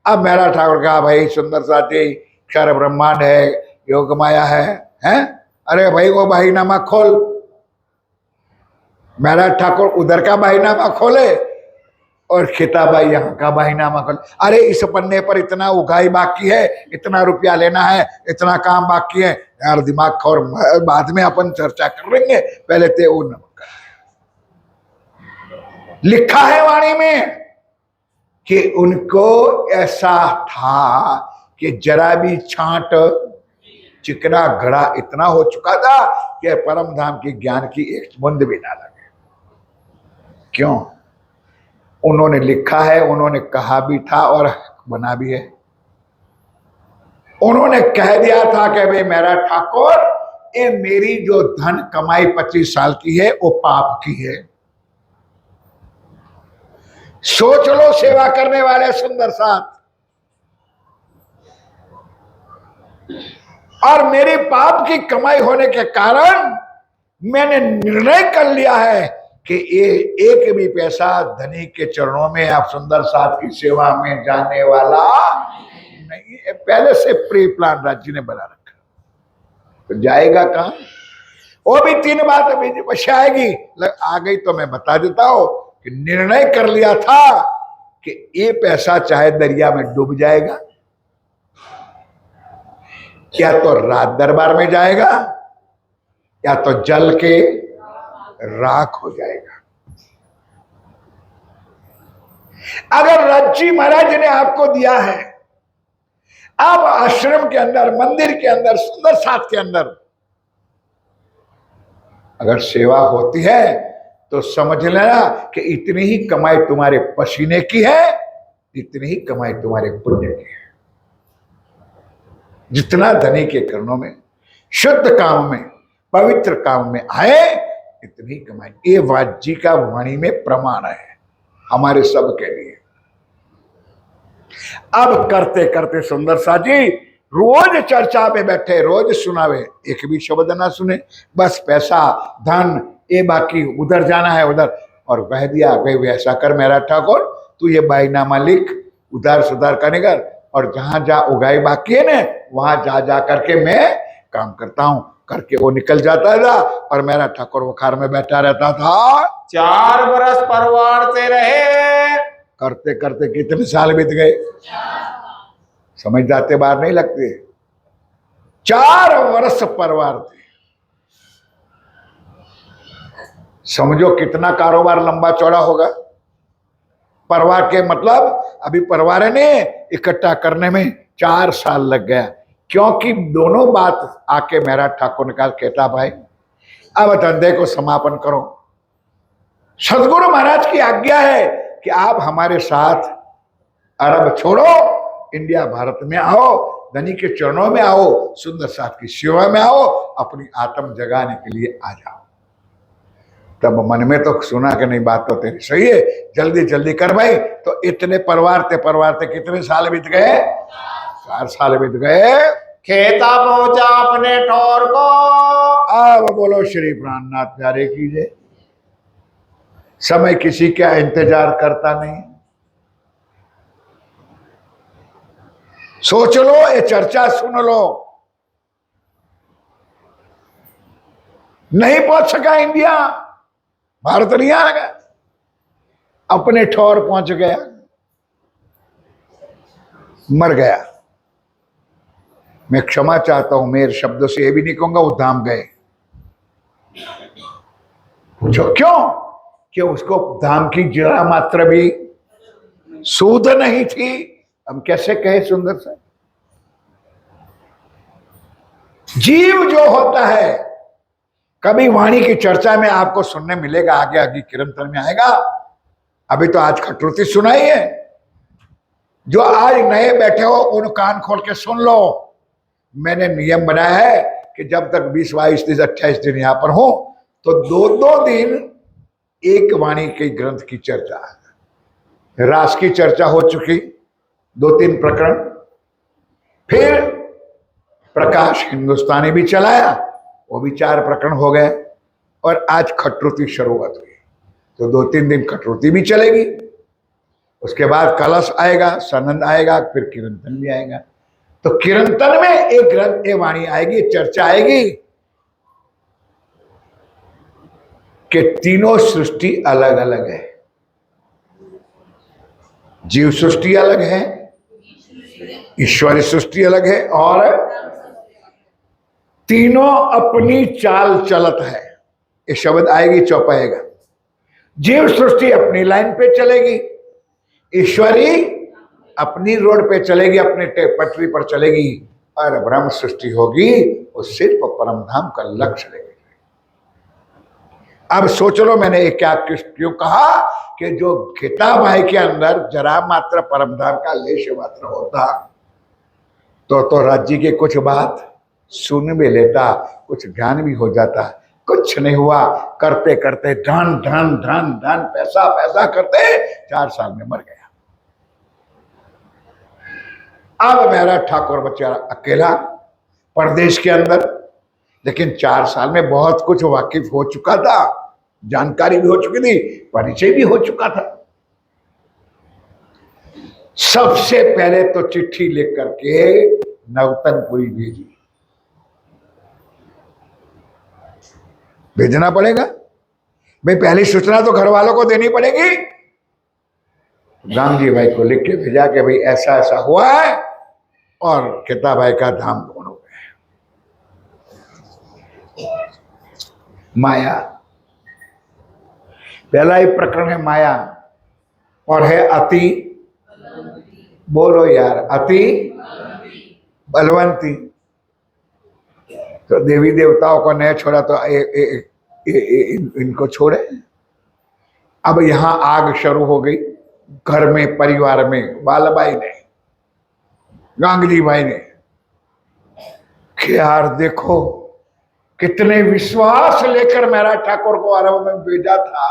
अब मेरा ठाकुर कहा भाई सुंदर साथी, क्षर ब्रह्मांड है, योग माया है, हैं? अरे भाई वो भाईनामा खोल। मेरा ठाकुर उधर का भाईनामा खोले और खिताबाई यहाँ का भाईनामा खोले। अरे इस पन्ने पर इतना उगाई बाकी है, इतना रुपया लेना है, इतना काम बाकी है। यार दिमाग खोर, बाद में अपन चर्चा कर लेंगे, पहले ते वो नमक। लिखा है वाणी में कि उनको ऐसा था कि जरा भी छांट चिकना घड़ा इतना हो चुका था कि परम धाम की ज्ञान की एक बूंद भी ना लगे। क्यों? उन्होंने लिखा है, उन्होंने कहा भी था और बना भी है। उन्होंने कह दिया था कि भाई मेरा ठाकुर, ये मेरी जो धन कमाई 25 साल की है वो पाप की है। सोच लो सेवा करने वाले सुंदर साथ, और मेरी पाप की कमाई होने के कारण मैंने निर्णय कर लिया है कि ये एक भी पैसा धनी के चरणों में आप सुंदर साथ की सेवा में जाने वाला नहीं है। पहले से प्री प्लान राज्य ने बना रखा, तो जाएगा कहां? वो भी 3 बात अभी आएगी, आ गई तो मैं बता देता हूं कि निर्णय कर लिया था कि ये पैसा चाहे दरिया में डूब जाएगा, या तो राज दरबार में जाएगा, या तो जल के राख हो जाएगा। अगर रज्जी महाराज ने आपको दिया है, आप आश्रम के अंदर, मंदिर के अंदर, सुंदर साथ के अंदर अगर सेवा होती है तो समझ लेना कि इतनी ही कमाई तुम्हारे पसीने की है, इतनी ही कमाई तुम्हारे पुण्य की है। जितना धनी के कर्णों में, शुद्ध काम में, पवित्र काम में आए, इतनी कमाई। ये वाजी का वाणी में प्रमाण है हमारे सब के लिए। अब करते करते सुंदर सा जी रोज चर्चा में बैठे, रोज सुनावे, एक भी शब्द ना सुने, बस पैसा धन ये बाकी, उधर जाना है उधर, और कह दिया भाई ऐसा कर मेरा ठाकुर, तू ये बाईनामा लिख, उधार सुधार करने कर, और जहां जा उगाई बाकी है ना वहां जा जा करके मैं काम करता हूं। करके वो निकल जाता था और मेरा ठाकुर बुखार में बैठा रहता था। 4 बरस परवारते रहे। करते करते कितने साल बीत गए, समझ जाते, बाहर नहीं लगते। 4 वर्ष परवारते, समझो कितना कारोबार लंबा चौड़ा होगा। परवार के मतलब अभी परवार ने इकट्ठा करने में 4 साल लग गया, क्योंकि दोनों बात आके मेरा ठाकुर निकाल कहता भाई अब धंधे को समापन करो। सदगुरु महाराज की आज्ञा है कि आप हमारे साथ अरब छोड़ो, इंडिया भारत में आओ, धनी के चरणों में आओ, सुंदर साथ की सेवा में आओ, अपनी आत्म जगाने के लिए आ जाओ। तब मन में तो सुना कि नहीं, बात तो तेरी सही है, जल्दी जल्दी कर भाई। तो इतने परवारते कितने साल बीत गए? 4 साल बीत गए। खेता पहुंचा अपने ठौर को। अब बोलो श्री प्राणनाथ प्यारे कीजिए। समय किसी का इंतजार करता नहीं। सोच लो, ये चर्चा सुन लो। नहीं पहुंच सका इंडिया, भारत नहीं आ गया, अपने ठौर पहुंच गया, मर गया। मैं क्षमा चाहता हूं, मेरे शब्दों से ये भी नहीं कहूंगा वो धाम गए। पूछो क्यों? कि उसको धाम की जरा मात्र भी सूध नहीं थी। हम कैसे कहे सुंदर से? जीव जो होता है, कभी वाणी की चर्चा में आपको सुनने मिलेगा, आगे आगे कीर्तन में आएगा। अभी तो आज खटरुति सुनाई है। जो आज नए बैठे हो उन कान खोल के सुन लो। मैंने नियम बनाया है कि जब तक 20, 22 दिन 28 दिन यहां पर हो तो 2-2 दिन एक वाणी के ग्रंथ की चर्चा। रास की चर्चा हो चुकी, 2-3 प्रकरण। फिर प्रकाश हिंदुस्तानी भी चलाया, वो भी 4 प्रकरण हो गए। और आज खटरुति शुरुआत हुई, तो 2-3 दिन खटरुति भी चलेगी। उसके बाद कलश आएगा, सनंद आएगा, फिर कीर्तन भी आएगा। तो कीर्तन में एक ग्रंथ, एक वाणी आएगी, चर्चा आएगी कि तीनों सृष्टि अलग अलग है। जीव सृष्टि अलग है, ईश्वरी सृष्टि अलग है, और तीनों अपनी चाल चलत है। ये शब्द आएगी, चौपाएगा। जीव सृष्टि अपनी लाइन पे चलेगी, ईश्वरी अपनी रोड पे चलेगी, अपने पटरी पर चलेगी, और ब्रह्म सृष्टि होगी वो सिर्फ परम धाम का लक्ष्य लेगी। अब सोच लो, मैंने एक क्या क्यों कहा कि जो किताब भाई के अंदर जरा मात्र परम धाम का लेश मात्र होता तो राज्य के कुछ बात सुन भी लेता, कुछ ज्ञान भी हो जाता। कुछ नहीं हुआ, करते करते धन धन धन धन पैसा पैसा करते 4 साल में मर गया। अब मेरा ठाकुर बेचारा अकेला परदेश के अंदर, लेकिन 4 साल में बहुत कुछ वाकिफ हो चुका था, जानकारी भी हो चुकी थी, परिचय भी हो चुका था। सबसे पहले तो चिट्ठी लिख करके नवतनपुरी भेजी, भेजना पड़ेगा भाई। पहली सूचना तो घर वालों को देनी पड़ेगी। राम जी भाई को लिख के भेजा कि भाई ऐसा ऐसा हुआ है और किताब भाई का धाम कौन हो गया। माया, पहला ही प्रकरण है माया, और है अति, बोलो यार, अति बलवंती। तो देवी देवताओं को नहीं छोड़ा तो इनको छोड़े। अब यहां आग शुरू हो गई घर में, परिवार में। बालाबाई ने, गांधी भाई ने कि यार देखो कितने विश्वास लेकर मेरा ठाकुर को अरब में भेजा था।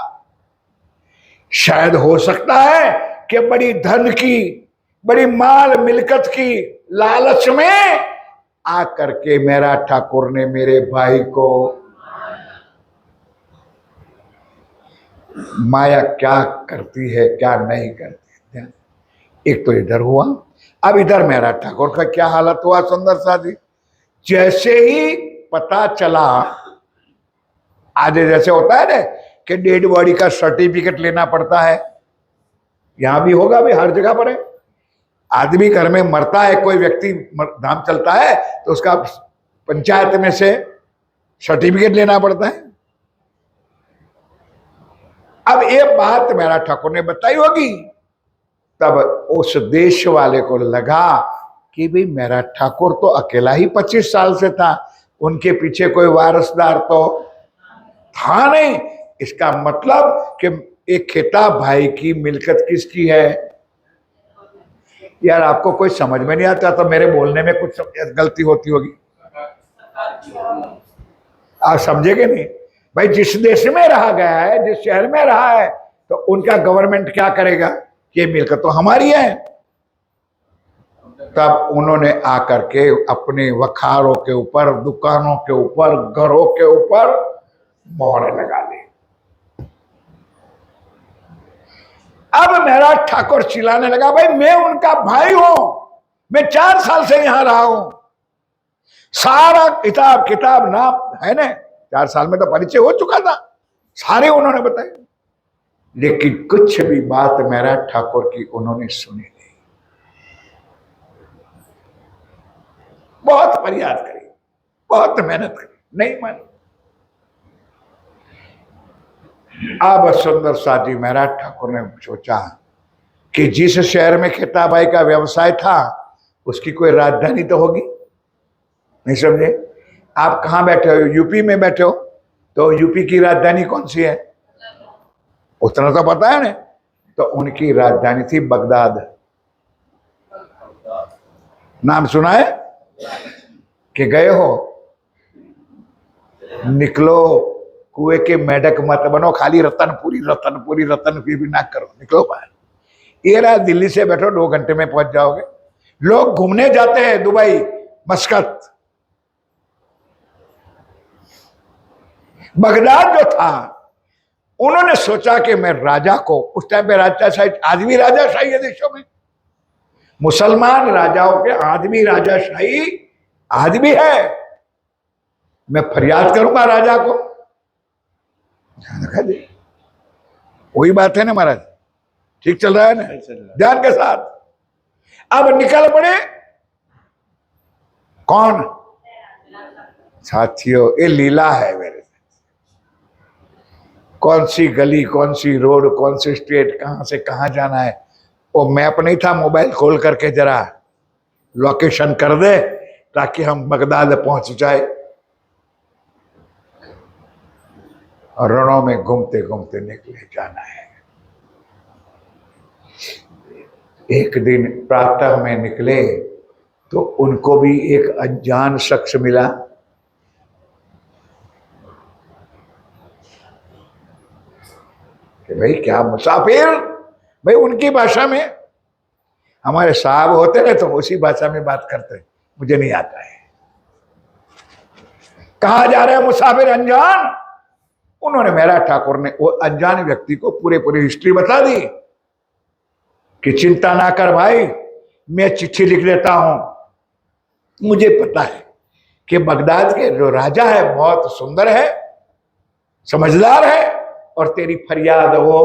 शायद हो सकता है कि बड़ी धन की, बड़ी माल मिलकत की लालच में आकर के मेरा ठाकुर ने मेरे भाई को, माया क्या करती है क्या नहीं करती। एक तो इधर हुआ, अब इधर मेरा ठाकुर का क्या हालत हुआ सुंदर साथी। जैसे ही पता चला, आज जैसे होता है ना कि डेड बॉडी का सर्टिफिकेट लेना पड़ता है, यहां भी होगा, भी हर जगह पर है। आदमी घर में मरता है, कोई व्यक्ति धाम चलता है तो उसका पंचायत में से सर्टिफिकेट लेना पड़ता है। अब ये बात मेरा ठाकुर ने बताई होगी, तब उस देश वाले को लगा कि भाई मेरा ठाकुर तो अकेला ही 25 साल से था, उनके पीछे कोई वारसदार तो था नहीं। इसका मतलब कि एक खेता भाई की मिल्कियत किसकी है। यार आपको कोई समझ में नहीं आता तो मेरे बोलने में कुछ गलती होती होगी। आप समझेंगे नहीं भाई, जिस देश में रहा गया है, जिस शहर में रहा है, तो उनका गवर्नमेंट क्या करेगा, ये मिलकर तो हमारी है। तब उन्होंने आकर के अपने वखारों के ऊपर, दुकानों के ऊपर, घरों के ऊपर मोहर लगा ली। अब मेरा ठाकुर चिल्लाने लगा, भाई मैं उनका भाई हूं, मैं 4 साल से यहां रहा हूं, सारा किताब किताब नाम है ना, 4 साल में तो परिचय हो चुका था, सारे उन्होंने बताए, लेकिन कुछ भी बात मेरा ठाकुर की उन्होंने सुनी नहीं। बहुत फरियाद करी, बहुत मेहनत करी, नहीं मानी। अब सुंदर साजी महाराज ठाकुर ने सोचा कि जिस शहर में खेताबाई का व्यवसाय था उसकी कोई राजधानी तो होगी, नहीं समझे? आप कहां बैठे हो? यूपी में बैठे हो, तो यूपी की राजधानी कौन सी है? उतना तो पता है ना। तो उनकी राजधानी थी बगदाद। नाम सुना है कि गए हो? निकलो, कुएं के मेढक मत बनो, खाली रतनपुरी रतनपुरी रतनपुरी भी ना करो, निकलो बाहर। ये रहा, दिल्ली से बैठो 2 घंटे में पहुंच जाओगे। लोग घूमने जाते हैं दुबई, मस्कत। बगदाद जो था, उन्होंने सोचा कि मैं राजा को, उस टाइम पे राजाशाही, आज भी राजाशाही है देशों में, मुसलमान राजाओं के आज भी राजाशाही आज भी है। मैं फरियाद करूंगा राजा को। वही बात है ना महाराज, ठीक चल रहा है ना? ध्यान के साथ। अब निकल पड़े कौन? साथियों, ये लीला है मेरे। कौन सी गली, कौन सी रोड, कौन सी स्ट्रीट, कहां से कहां जाना है, वो मैप नहीं था। मोबाइल खोल करके जरा लोकेशन कर दे ताकि हम बगदाद पहुंच जाए। और रणों में घूमते घूमते निकले जाना है। एक दिन प्रातः में निकले तो उनको भी एक अनजान शख्स मिला। कि भाई क्या मुसाफिर, भाई उनकी भाषा में, हमारे साहब होते ना तो उसी भाषा में बात करते, मुझे नहीं आता है। कहा जा रहे हैं मुसाफिर अनजान? उन्होंने, मेरा ठाकुर ने वो अनजान व्यक्ति को पूरी हिस्ट्री बता दी कि चिंता ना कर भाई, मैं चिट्ठी लिख देता हूं। मुझे पता है कि बगदाद के जो राजा है बहुत सुंदर है, समझदार है, और तेरी फरियाद वो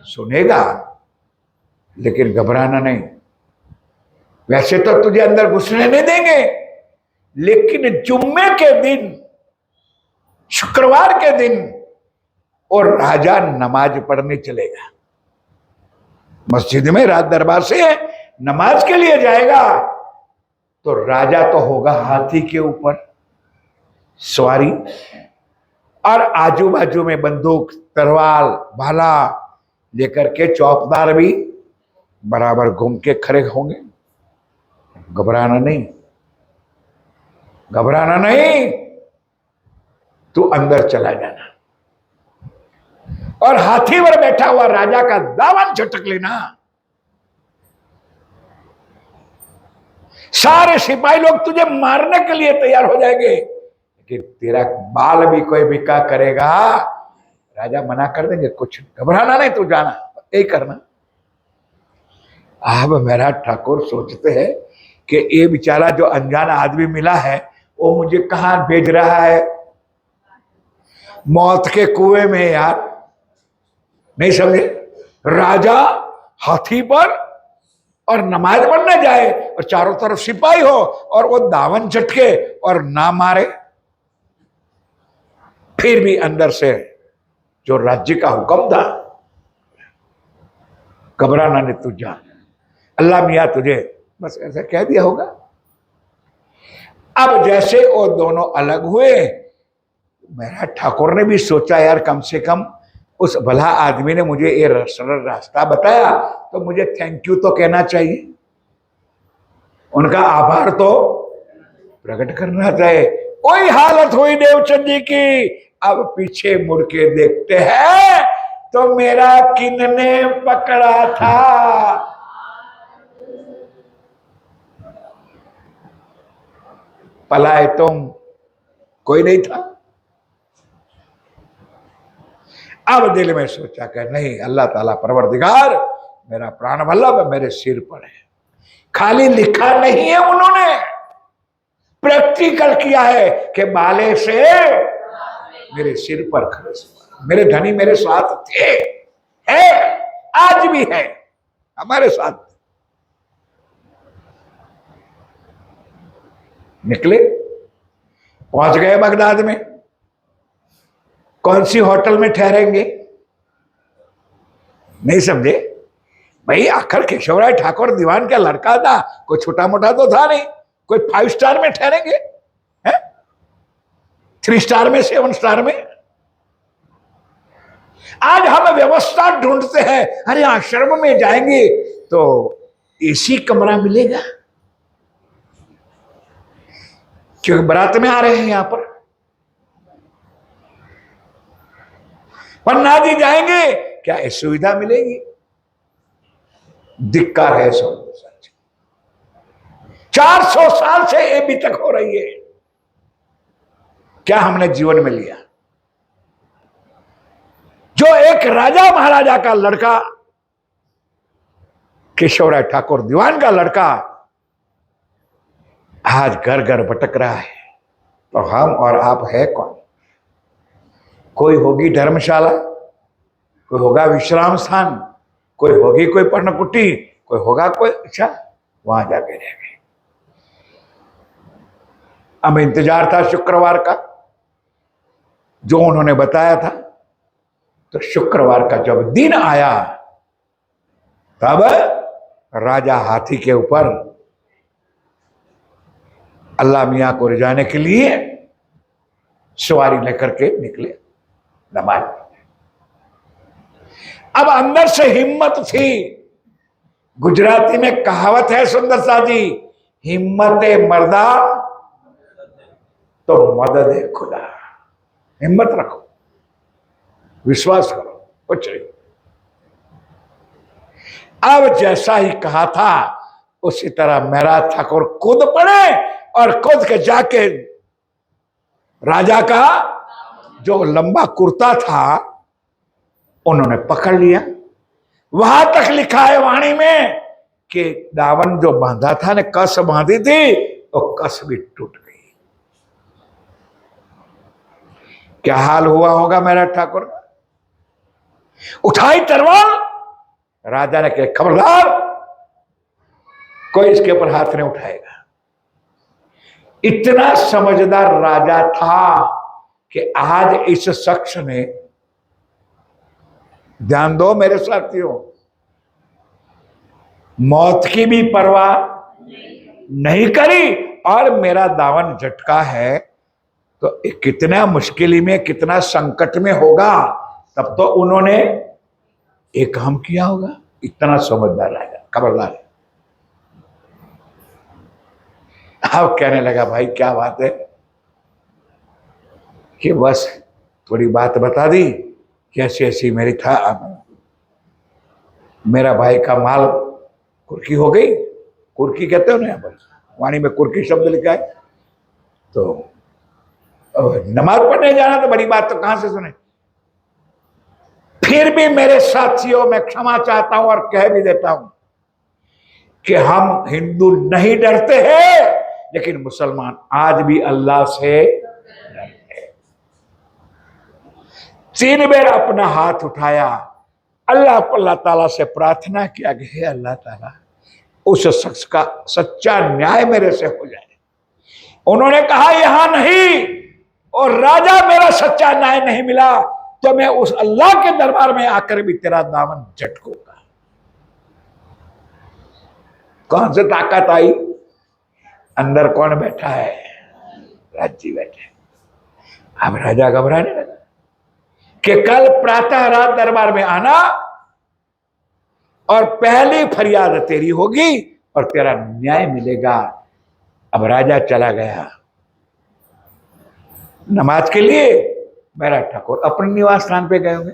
सुनेगा, लेकिन घबराना नहीं। वैसे तो तुझे अंदर घुसने नहीं देंगे, लेकिन जुम्मे के दिन, शुक्रवार के दिन, और राजा नमाज पढ़ने चलेगा मस्जिद में, रात दरबार से नमाज के लिए जाएगा। तो राजा तो होगा हाथी के ऊपर सवारी, और आजू बाजू में बंदूक, तलवार, भाला लेकर के चौकीदार भी बराबर घूम के खड़े होंगे। घबराना नहीं, घबराना नहीं, तू अंदर चला जाना, और हाथी पर बैठा हुआ राजा का दामन झटक लेना। सारे सिपाही लोग तुझे मारने के लिए तैयार हो जाएंगे, लेकिन तेरा बाल भी कोई बिका करेगा, राजा मना कर देंगे, कुछ घबराना नहीं, तू जाना, यही करना। अब मेरा ठाकुर सोचते हैं कि ये बेचारा जो अनजान आदमी मिला है वो मुझे कहां भेज रहा है? मौत के कुएं में यार, नहीं समझे? राजा हाथी पर और नमाज पढ़ने जाए और चारों तरफ सिपाही हो और वो दामन झटके और ना मारे, फिर भी अंदर से जो राज्य का हुक्म था, घबराना नहीं, तू जा, अल्लाह मियां तुझे, बस ऐसा कह दिया होगा। अब जैसे वो दोनों अलग हुए, मेरा ठाकुर ने भी सोचा यार कम से कम उस भला आदमी ने मुझे ये सरल रास्ता बताया तो मुझे थैंक यू तो कहना चाहिए, उनका आभार तो प्रकट करना चाहिए। वही हालत हुई देवचंद जी की। अब पीछे मुड़ के देखते हैं तो मेरा किन्ने पकड़ा था। पलाए तुम, कोई नहीं था। अब दिल में सोचा कि नहीं, अल्लाह ताला परवरदिगार मेरा प्राण वल्लभ मेरे सिर पर है। खाली लिखा नहीं है, उन्होंने प्रैक्टिकल किया है कि बाले से मेरे सिर पर खड़े, मेरे धनी मेरे साथ थे, है, आज भी है हमारे साथ। निकले, पहुंच गए बगदाद में। कौन सी होटल में ठहरेंगे, नहीं समझे भाई। आखिर केशवराय ठाकुर दीवान का लड़का था, कोई छोटा मोटा तो था नहीं। कोई 5 स्टार में ठहरेंगे, है 3 स्टार में, 7 स्टार में। आज हम व्यवस्था ढूंढते हैं, अरे आश्रम में जाएंगे तो एसी कमरा मिलेगा, क्योंकि बारात में आ रहे हैं यहां पर। पन्ना जी जाएंगे, क्या इस सुविधा मिलेगी? धिक्कार है सब। 400 साल से ये भी तक हो रही है। क्या हमने जीवन में लिया? जो एक राजा महाराजा का लड़का, केशवराय ठाकुर दीवान का लड़का आज घर घर भटक रहा है, तो हम और आप है कौन? कोई होगी धर्मशाला, कोई होगा विश्राम स्थान, कोई होगी कोई पर्णकुटी, कोई होगा कोई, अच्छा वहां जाके रह गए। अब इंतजार था शुक्रवार का, जो उन्होंने बताया था। तो शुक्रवार का जब दिन आया, तब राजा हाथी के ऊपर अल्लाह मियां को रिझाने के लिए सवारी लेकर के निकले नमाज। अब अंदर से हिम्मत थी। गुजराती में कहावत है सुंदर सा जी, हिम्मत मर्दा तो मदद खुदा। हिम्मत रखो, विश्वास करो, कुछ नहीं। अब जैसा ही कहा था उसी तरह महाराज ठाकुर कूद पड़े और कूद के जाके राजा का जो लंबा कुर्ता था उन्होंने पकड़ लिया। वहां तक लिखा है वाणी में कि दावन जो बांधा था ने कस बांधी थी, तो कस भी टूट गई। क्या हाल हुआ होगा मेरा ठाकुर का? उठाई तलवार, राजा ने कहा खबरदार, कोई इसके ऊपर हाथ नहीं उठाएगा। इतना समझदार राजा था कि आज इस शख्स ने, ध्यान दो मेरे साथियों, मौत की भी परवाह नहीं करी। और मेरा दावन झटका है तो कितना मुश्किल में, कितना संकट में होगा, तब तो उन्होंने एक काम किया होगा। इतना समझदार राजा, खबरदार। अब कहने लगा भाई क्या बात है कि बस थोड़ी बात बता दी कि ऐसी ऐसी मेरी था, मेरा भाई का माल कुर्की हो गई। कुर्की कहते हो ना यहाँ पर, वाणी में कुर्की शब्द लिखा है। तो नमाज पढ़ने जाना तो बड़ी बात, तो कहां से सुने। फिर भी मेरे साथियों, मैं क्षमा चाहता हूं और कह भी देता हूं कि हम हिंदू नहीं डरते हैं, लेकिन मुसलमान आज भी अल्लाह से डरते हैं। 3 बार अपना हाथ उठाया, अल्लाह ताला से प्रार्थना किया कि हे अल्लाह ताला, उस शख्स का सच्चा न्याय मेरे से हो जाए। उन्होंने कहा यहां नहीं, और राजा मेरा सच्चा न्याय नहीं मिला तो मैं उस अल्लाह के दरबार में आकर भी तेरा दामन झटकूंगा। कौन से ताकत आई? अंदर कौन बैठा है? राजी बैठे। अब राजा घबराने लगा कि कल प्रातः रात दरबार में आना और पहली फरियाद तेरी होगी और तेरा न्याय मिलेगा। अब राजा चला गया। नमाज के लिए मेरा ठाकुर अपने निवास स्थान पे गए होंगे।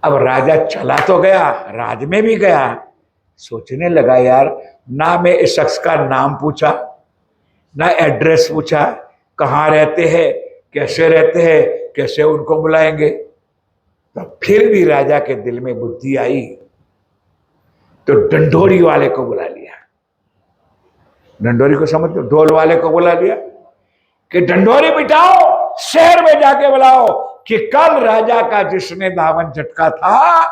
अब राजा चला तो गया, राज में भी गया, सोचने लगा यार, ना मैं इस शख्स का नाम पूछा, ना एड्रेस पूछा, कहाँ रहते हैं, कैसे रहते हैं, कैसे उनको बुलाएंगे। तो फिर भी राजा के दिल में बुद्धि आई तो डंडोरी वाले को बुला लिया। डंडोरी को समझते, ढोल वाले को बुला लिया कि डंडोरी बिठाओ, शहर में जाके बुलाओ कि कल राजा का जिसने दामन झटका था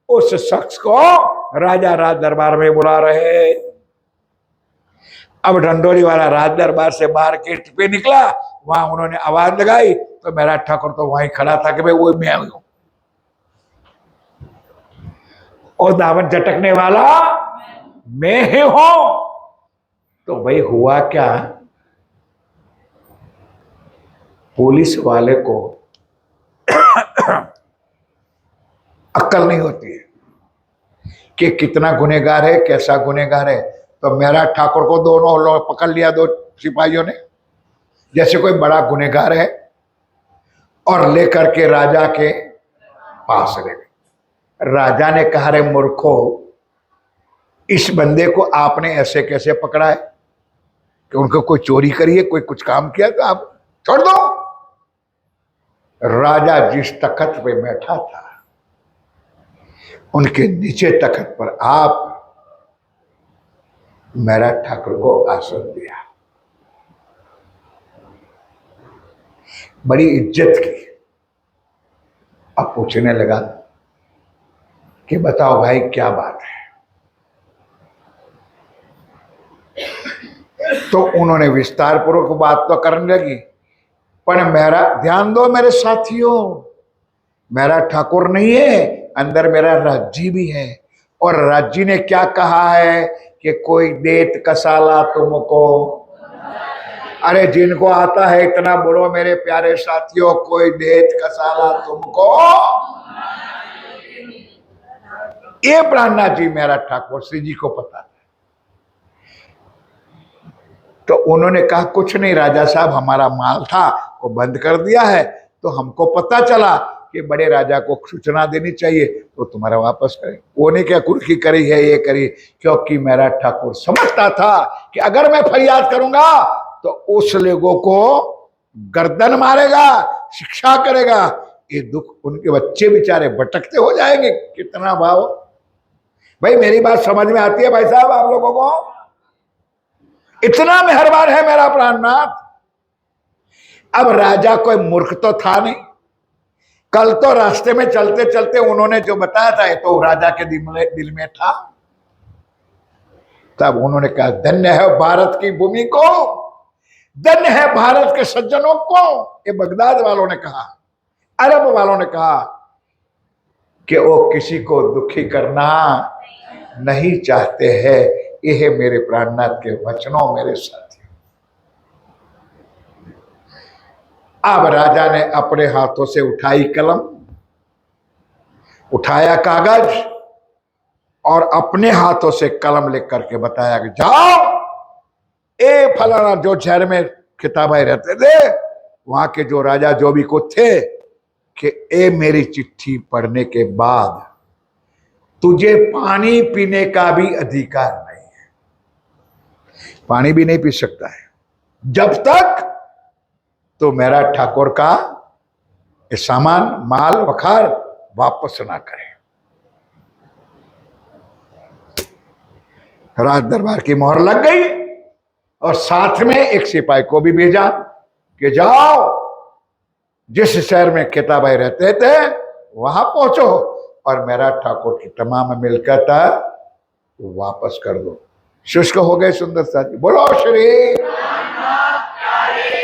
उस शख्स को राजा राज दरबार में बुला रहे। अब डंडोरी वाला राज दरबार से बाहर गेट पे निकला, वहां उन्होंने आवाज लगाई तो मेरा ठाकुर तो वहीं खड़ा था कि भाई वो मैं हूं, और दामन झटकने वाला मैं ही हूं। तो भाई हुआ क्या, पुलिस वाले को अक्ल नहीं होती है कि कितना गुनहगार है, कैसा गुनहगार है। तो मेरा ठाकुर को दोनों लोग पकड़ लिया, दो सिपाहियों ने, जैसे कोई बड़ा गुनहगार है, और लेकर के राजा के पास ले गए। राजा ने कहा, रे मूर्खो, इस बंदे को आपने ऐसे कैसे पकड़ा है कि उनको कोई चोरी करी है, कोई कुछ काम किया तो आप छोड़ दो। राजा जिस तख्त पे बैठा था उनके नीचे तख्त पर आप मेरा ठाकुर को आसन दिया, बड़ी इज्जत की। अब पूछने लगा कि बताओ भाई क्या बात है। तो उन्होंने विस्तार पूर्वक बात तो करने लगी, पर मेरा ध्यान दो मेरे साथियों, मेरा ठाकुर नहीं है, अंदर मेरा राज्जी भी है। और राज्जी ने क्या कहा है कि कोई देत कसाला तुमको, अरे जिनको आता है इतना बोलो मेरे प्यारे साथियों, कोई देत कसाला तुमको। ये प्राणनाथ जी मेरा ठाकुर श्री जी को पता। तो उन्होंने कहा कुछ नहीं राजा साहब, हमारा माल था वो बंद कर दिया है, तो हमको पता चला कि बड़े राजा को सूचना देनी चाहिए तो तुम्हारा वापस करें। वो ने क्या कुर्की करी है, ये करी, क्योंकि मेरा ठाकुर समझता था कि अगर मैं फरियाद करूंगा तो उस लोगों को गर्दन मारेगा, शिक्षा करेगा। ये दुख उनके बच्चे बेचारे भटकते हो जाएंगे। कितना भाव भाई, मेरी बात समझ में आती है भाई साहब आप लोगों को? इतना मेहरबान है मेरा प्राणनाथ। अब राजा कोई मूर्ख तो था नहीं, कल तो रास्ते में चलते चलते उन्होंने जो बताया था तो राजा के दिल में था। तब उन्होंने कहा धन्य है भारत की भूमि को, धन्य है भारत के सज्जनों को। ये बगदाद वालों ने कहा, अरब वालों ने कहा कि वो किसी को दुखी करना नहीं चाहते हैं। ये है मेरे प्राणनाथ के वचनों मेरे साथी। अब राजा ने अपने हाथों से उठाई कलम, उठाया कागज और अपने हाथों से कलम लिख करके बताया कि जाओ, ए फलाना जो शहर में खिताबाई रहते थे वहां के जो राजा जो भी को थे, कि ए मेरी चिट्ठी पढ़ने के बाद तुझे पानी पीने का भी अधिकार नहीं है। पानी भी नहीं पी सकता है जब तक तो मेरा ठाकुर का सामान माल वखार वापस ना करे। राज दरबार की मोहर लग गई और साथ में एक सिपाही को भी भेजा कि जाओ जिस शहर में खिताबाई रहते थे वहां पहुंचो और मेरा ठाकुर की तमाम मिलकत वापस कर दो। शुष्क हो गए सुंदर सा जी, बोलो श्री।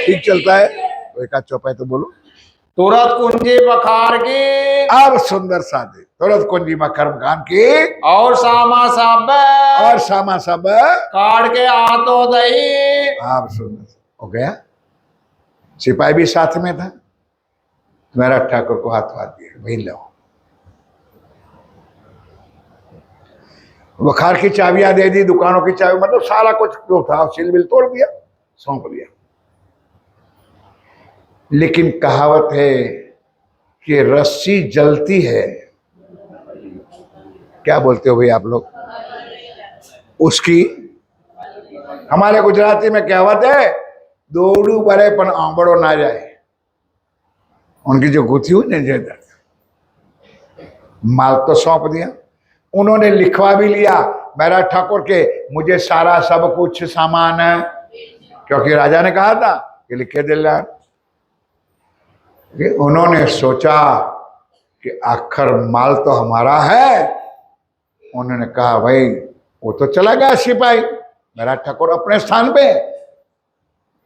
ठीक चलता है तो एक आध चौपाई तो बोलो। तुरत कुंजी बखार की अब सुंदर साधे तुरंत कुंजी मकर मकान की और सामा सब काट के हाथों दही। अब सुंदर हो गया। सिपाही भी साथ में था, मेरा ठाकुर को हाथ दिया, वही लो। वखार की चाबियां दे दी, दुकानों की चाबी, मतलब सारा कुछ जो था सिल बिल तोड़ दिया, सौंप दिया। लेकिन कहावत है कि रस्सी जलती है, क्या बोलते हो भाई आप लोग उसकी? हमारे गुजराती में कहावत है, दौड़ू बड़े पण आंबड़ो ना जाए। उनकी जो गुथी हुई ना, माल तो सौंप दिया, उन्होंने लिखवा भी लिया मेरा ठाकुर के मुझे सारा सब कुछ सामान है, क्योंकि राजा ने कहा था कि लिखे दिला। उन्होंने सोचा कि आखिर माल तो हमारा है। उन्होंने कहा भाई वो तो चला गया सिपाही, मेरा ठाकुर अपने स्थान पे,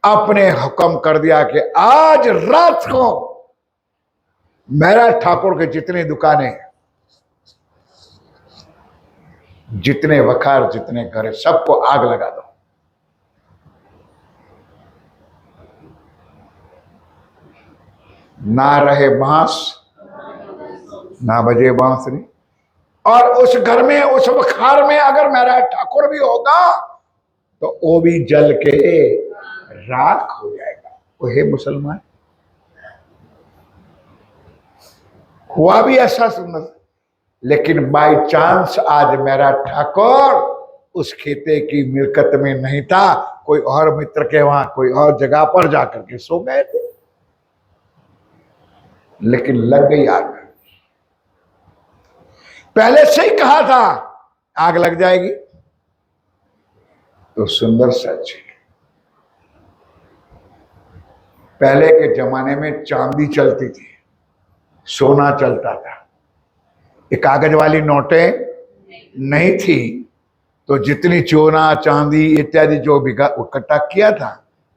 अपने हुक्म कर दिया कि आज रात को मेरा ठाकुर के जितनी दुकानें, जितने वखार, जितने घर, सबको आग लगा दो। ना रहे बांस, ना बजे बांसुरी। और उस घर में, उस वखार में अगर मेरा ठाकुर भी होगा तो वो भी जल के राख हो जाएगा। वो हे मुसलमान, हुआ भी ऐसा सुंदर। लेकिन बाय चांस आज मेरा ठाकुर उस खेते की मिल्कत में नहीं था, कोई और मित्र के वहां कोई और जगह पर जाकर के सो गए थे, लेकिन लग गई आग। पहले से ही कहा था आग लग जाएगी। तो सुंदर सच है, पहले के जमाने में चांदी चलती थी, सोना चलता था, ये कागज वाली नोटें नहीं थी। तो जितनी चोना चांदी इत्यादि जो भी इकट्ठा किया था,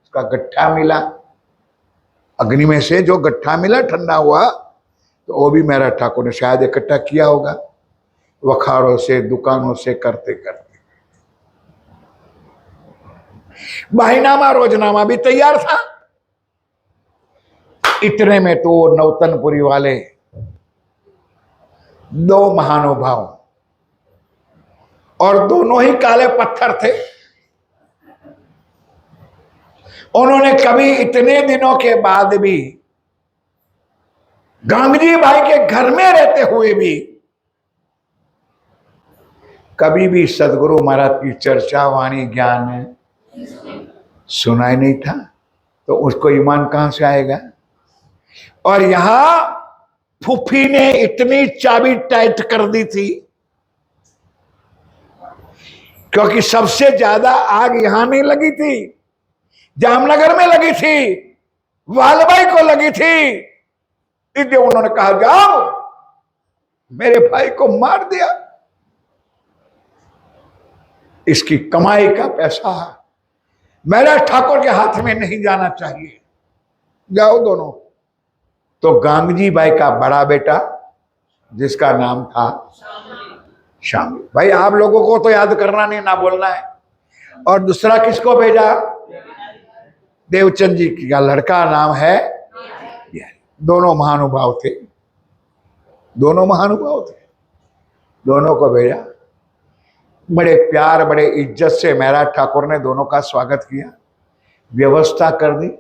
उसका गट्ठा मिला, अग्नि में से जो गट्ठा मिला ठंडा हुआ, तो वो भी मेरा ठाकुर ने शायद इकट्ठा किया होगा, वखारों से, दुकानों से करते करते। भाईनामा रोजनामा भी तैयार था। इतने में तो नौतनपुरी वाले दो महानुभाव, और दोनों ही काले पत्थर थे, उन्होंने कभी इतने दिनों के बाद भी, गांगजी भाई के घर में रहते हुए भी, कभी भी सदगुरु महाराज की चर्चा, वाणी, ज्ञान सुना ही नहीं था। तो उसको ईमान कहां से आएगा? और यहां फूफी ने इतनी चाबी टाइट कर दी थी, क्योंकि सबसे ज्यादा आग यहां नहीं लगी थी, जामनगर में लगी थी, वालबाई को लगी थी। इसलिए उन्होंने कहा जाओ मेरे भाई को मार दिया, इसकी कमाई का पैसा मेरा ठाकुर के हाथ में नहीं जाना चाहिए, जाओ दोनों। तो गांगजी भाई का बड़ा बेटा, जिसका नाम था शामिल, भाई आप लोगों को तो याद करना नहीं, ना बोलना है। और दूसरा किसको भेजा? देवचंद जी का लड़का नाम है, दोनों महानुभाव थे, दोनों महानुभाव थे, दोनों को भेजा। बड़े प्यार, बड़े इज्जत से मेरा ठाकुर ने दोनों का स्वागत किया, व्यवस्था कर दी।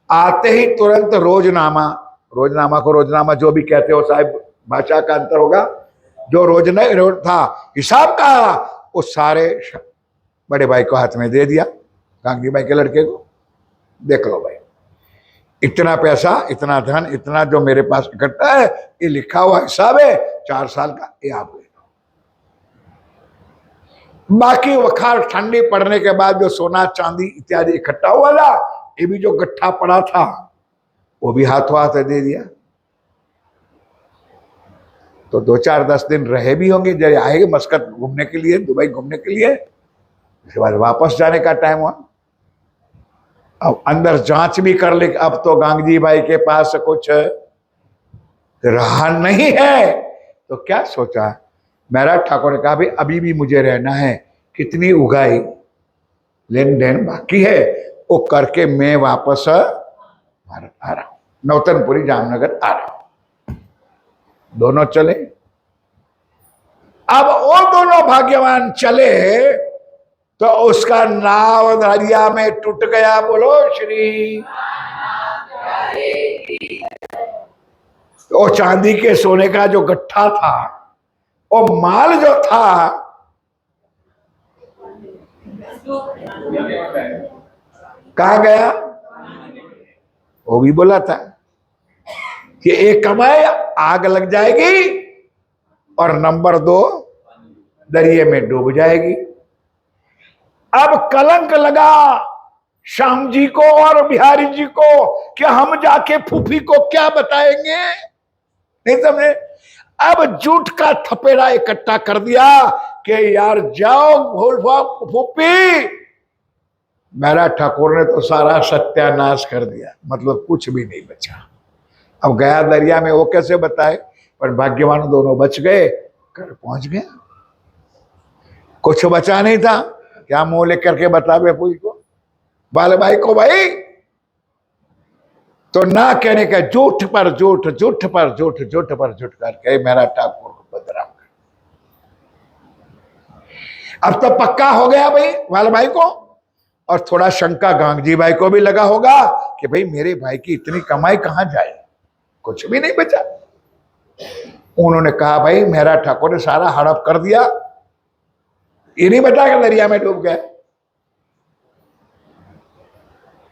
आते ही तुरंत रोजनामा, रोजनामा को रोजनामा जो भी कहते हो साहब, भाषा का अंतर होगा, जो रोज था हिसाब का, वो सारे बड़े भाई को हाथ में दे दिया, गांधी भाई के लड़के को। देख लो भाई, इतना पैसा, इतना धन, इतना जो मेरे पास इकट्ठा है, ये लिखा हुआ हिसाब है 4 साल का, ये आप ले लो। बाकी वखार ठंडी पड़ने के बाद जो सोना चांदी इत्यादि इकट्ठा हुआ था, ये भी जो गट्ठा पड़ा था, वो भी हाथों हाथ दे दिया। तो 2-4-10 दिन रहे भी होंगे, जब आएंगे मस्कत घूमने के लिए, दुबई घूमने के लिए, उसके बाद वापस जाने का टाइम हुआ। अब अंदर जांच भी कर ले, अब तो गांगजी भाई के पास कुछ रहा नहीं है। तो क्या सोचा मेरा ठाकुर ने कहा भाई अभी भी मुझे रहना है, कितनी उगाई लेन देन बाकी है वो करके मैं वापस भारत आ रहा हूं, नौतनपुरी जामनगर आ रहा हूं। दोनों चले। अब वो दोनों भाग्यवान चले तो उसका नाव दरिया में टूट गया। बोलो श्री वो चांदी के सोने का जो गट्ठा था, वो माल जो था, कहाँ गया? वो भी बोला था कि एक कमाए आग लग जाएगी और नंबर 2 दरिये में डूब जाएगी। अब कलंक लगा श्याम जी को और बिहारी जी को कि हम जाके फूफी को क्या बताएंगे, नहीं समझे। अब झूठ का थपेड़ा इकट्ठा कर दिया कि यार जाओ फूफी। मेरा ठाकुर ने तो सारा सत्यानाश कर दिया, मतलब कुछ भी नहीं बचा। अब गया दरिया में, वो कैसे बताए, पर भाग्यवान दोनों बच गए, घर पहुंच गए। कुछ बचा नहीं था, क्या मुंह लेकर के बतावे पूरी को, बाल भाई को भाई। तो ना कहने का झूठ पर झूठ, झूठ पर झूठ, झूठ पर झूठ करके मेरा ठाकुर को बदनाम कर। अब तो पक्का हो गया भाई वाल भाई को, और थोड़ा शंका गांगजी भाई को भी लगा होगा कि भाई मेरे भाई की इतनी कमाई कहां जाए, कुछ भी नहीं बचा। उन्होंने कहा भाई मेरा ठाकुर ने सारा हड़प कर दिया, ये नहीं बता कि दरिया में डूब गए।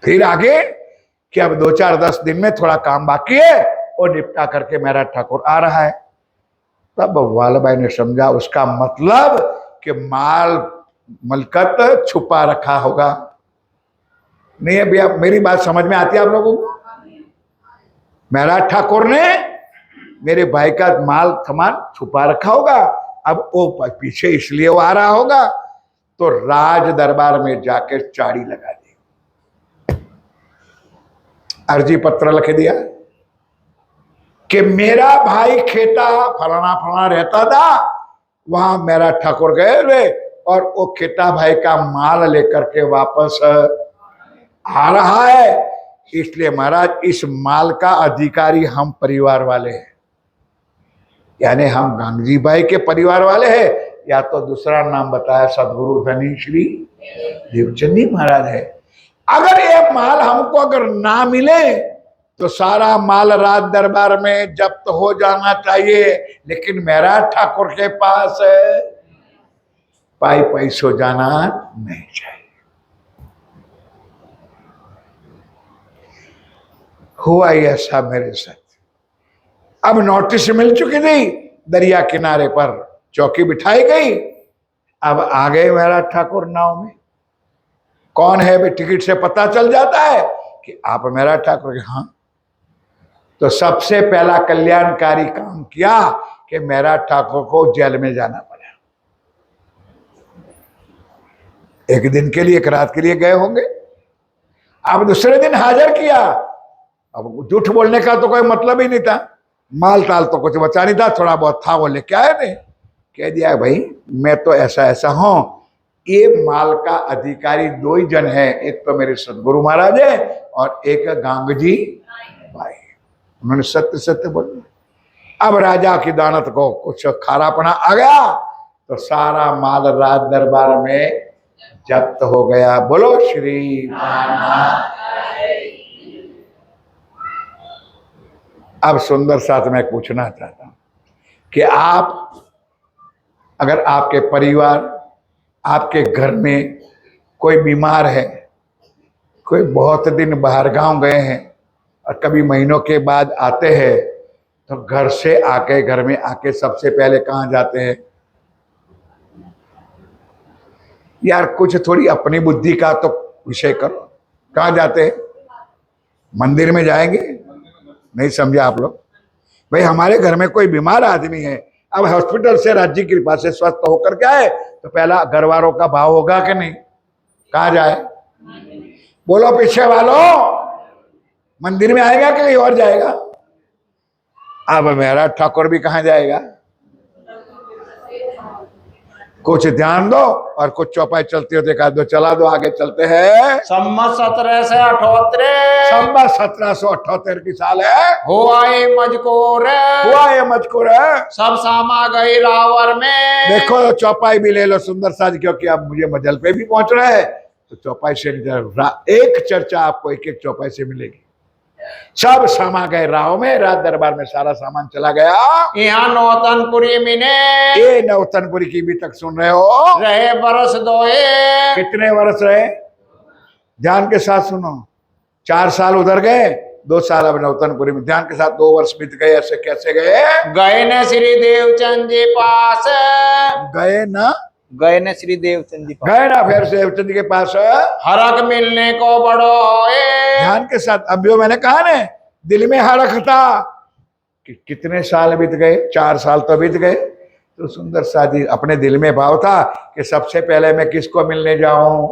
फिर आगे कि अब 2-4-10 दिन में थोड़ा काम बाकी है, और निपटा करके मेरा ठाकुर आ रहा है। तब वालभाई ने समझा उसका मतलब कि माल मलकत छुपा रखा होगा। नहीं अभी आप मेरी बात समझ में आती है आप लोगों को? मेरा ठाकुर ने मेरे भाई का माल सामान छुपा रखा होगा। अब वो पीछे इसलिए वो आ रहा होगा, तो राज दरबार में जाकर चाड़ी लगा दी, अर्जी पत्र लिख दिया कि मेरा भाई खेता फलाना फलाना रहता था, वहां मेरा ठाकुर गए रे, और वो खेता भाई का माल लेकर के वापस आ रहा है, इसलिए महाराज इस माल का अधिकारी हम परिवार वाले हैं। यानी हम गांधी भाई के परिवार वाले हैं, या तो दूसरा नाम बताया सदगुरु धनी श्री देवचंदी महाराज है। अगर ये माल हमको अगर ना मिले तो सारा माल राज दरबार में जब्त हो जाना चाहिए, लेकिन मेरा ठाकुर के पास पाई पैसों जाना नहीं चाहिए। हुआ ही ऐसा मेरे साथ। अब नोटिस मिल चुकी थी, दरिया किनारे पर चौकी बिठाई गई। अब आ गए मेरा ठाकुर नाव में। कौन है भी टिकट से पता चल जाता है कि आप मेरा ठाकुर के। हाँ, तो सबसे पहला कल्याणकारी काम किया कि मेरा ठाकुर को जेल में जाना पड़ा। एक दिन के लिए, एक रात के लिए गए होंगे। अब दूसरे दिन हाजिर किया। अब झूठ बोलने का तो कोई मतलब ही नहीं था, माल ताल तो कुछ बचा नहीं था, थोड़ा बहुत था वो लेके आए थे। कह दिया भाई मैं तो ऐसा ऐसा हूं, ये माल का अधिकारी 2 ही जन है, एक तो मेरे सदगुरु महाराज है और एक गांगजी भाई। उन्होंने सत्य सत्य बोला। अब राजा की दानत को कुछ खारापना आ गया, तो सारा माल राज दरबार में जब्त हो गया। बोलो श्री। अब सुंदर साथ में पूछना चाहता हूं कि आप, अगर आपके परिवार, आपके घर में कोई बीमार है, कोई बहुत दिन बाहर गांव गए हैं और कभी महीनों के बाद आते हैं, तो घर से आके, घर में आके सबसे पहले कहाँ जाते हैं? यार कुछ थोड़ी अपनी बुद्धि का तो विषय करो। कहाँ जाते हैं? मंदिर में जाएंगे? नहीं समझे आप लोग? भाई हमारे घर में कोई बीमार आदमी है, अब हॉस्पिटल से राज्य की कृपा से स्वस्थ होकर के आए, तो पहला घर वालों का भाव होगा कि नहीं? कहाँ जाए? बोलो पीछे वालों, मंदिर में आएगा कि कहीं और जाएगा? अब मेरा ठाकुर भी कहाँ जाएगा? कुछ ध्यान दो, और कुछ चौपाई चलती हो देखा दो, चला दो, आगे चलते हैं। सम्मत 1778 संवत 1778 की साल है। हुआ ये मजकूर सब सामा गई रावर में। देखो चौपाई भी ले लो सुंदर साज, क्योंकि अब मुझे मजल पे भी पहुंचना है, तो चौपाई से एक चर्चा आपको एक एक चौपाई से मिलेगी। सब समा गए राव में, राज दरबार में सारा सामान चला गया। यहाँ नौतनपुरी मिने ये नौतनपुरी की भी तक सुन रहे हो। रहे बरस दोए। कितने वर्ष रहे? ध्यान के साथ सुनो। 4 साल उधर गए, 2 साल अब नौतनपुरी में। ध्यान के साथ 2 वर्ष बीत गए। ऐसे कैसे गए? गए न श्री देवचंद जी पास। गए ना, गए न श्री देवचंद जी पास। गए ना फिर से देवचंद जी के पास। हरक मिलने को बड़ो होए। ध्यान के साथ। अब जो मैंने कहा ना, दिल में हरख था कि कितने साल बीत गए, 4 साल तो बीत गए। तो सुंदर शादी अपने दिल में भाव था कि सबसे पहले मैं किसको मिलने जाऊं?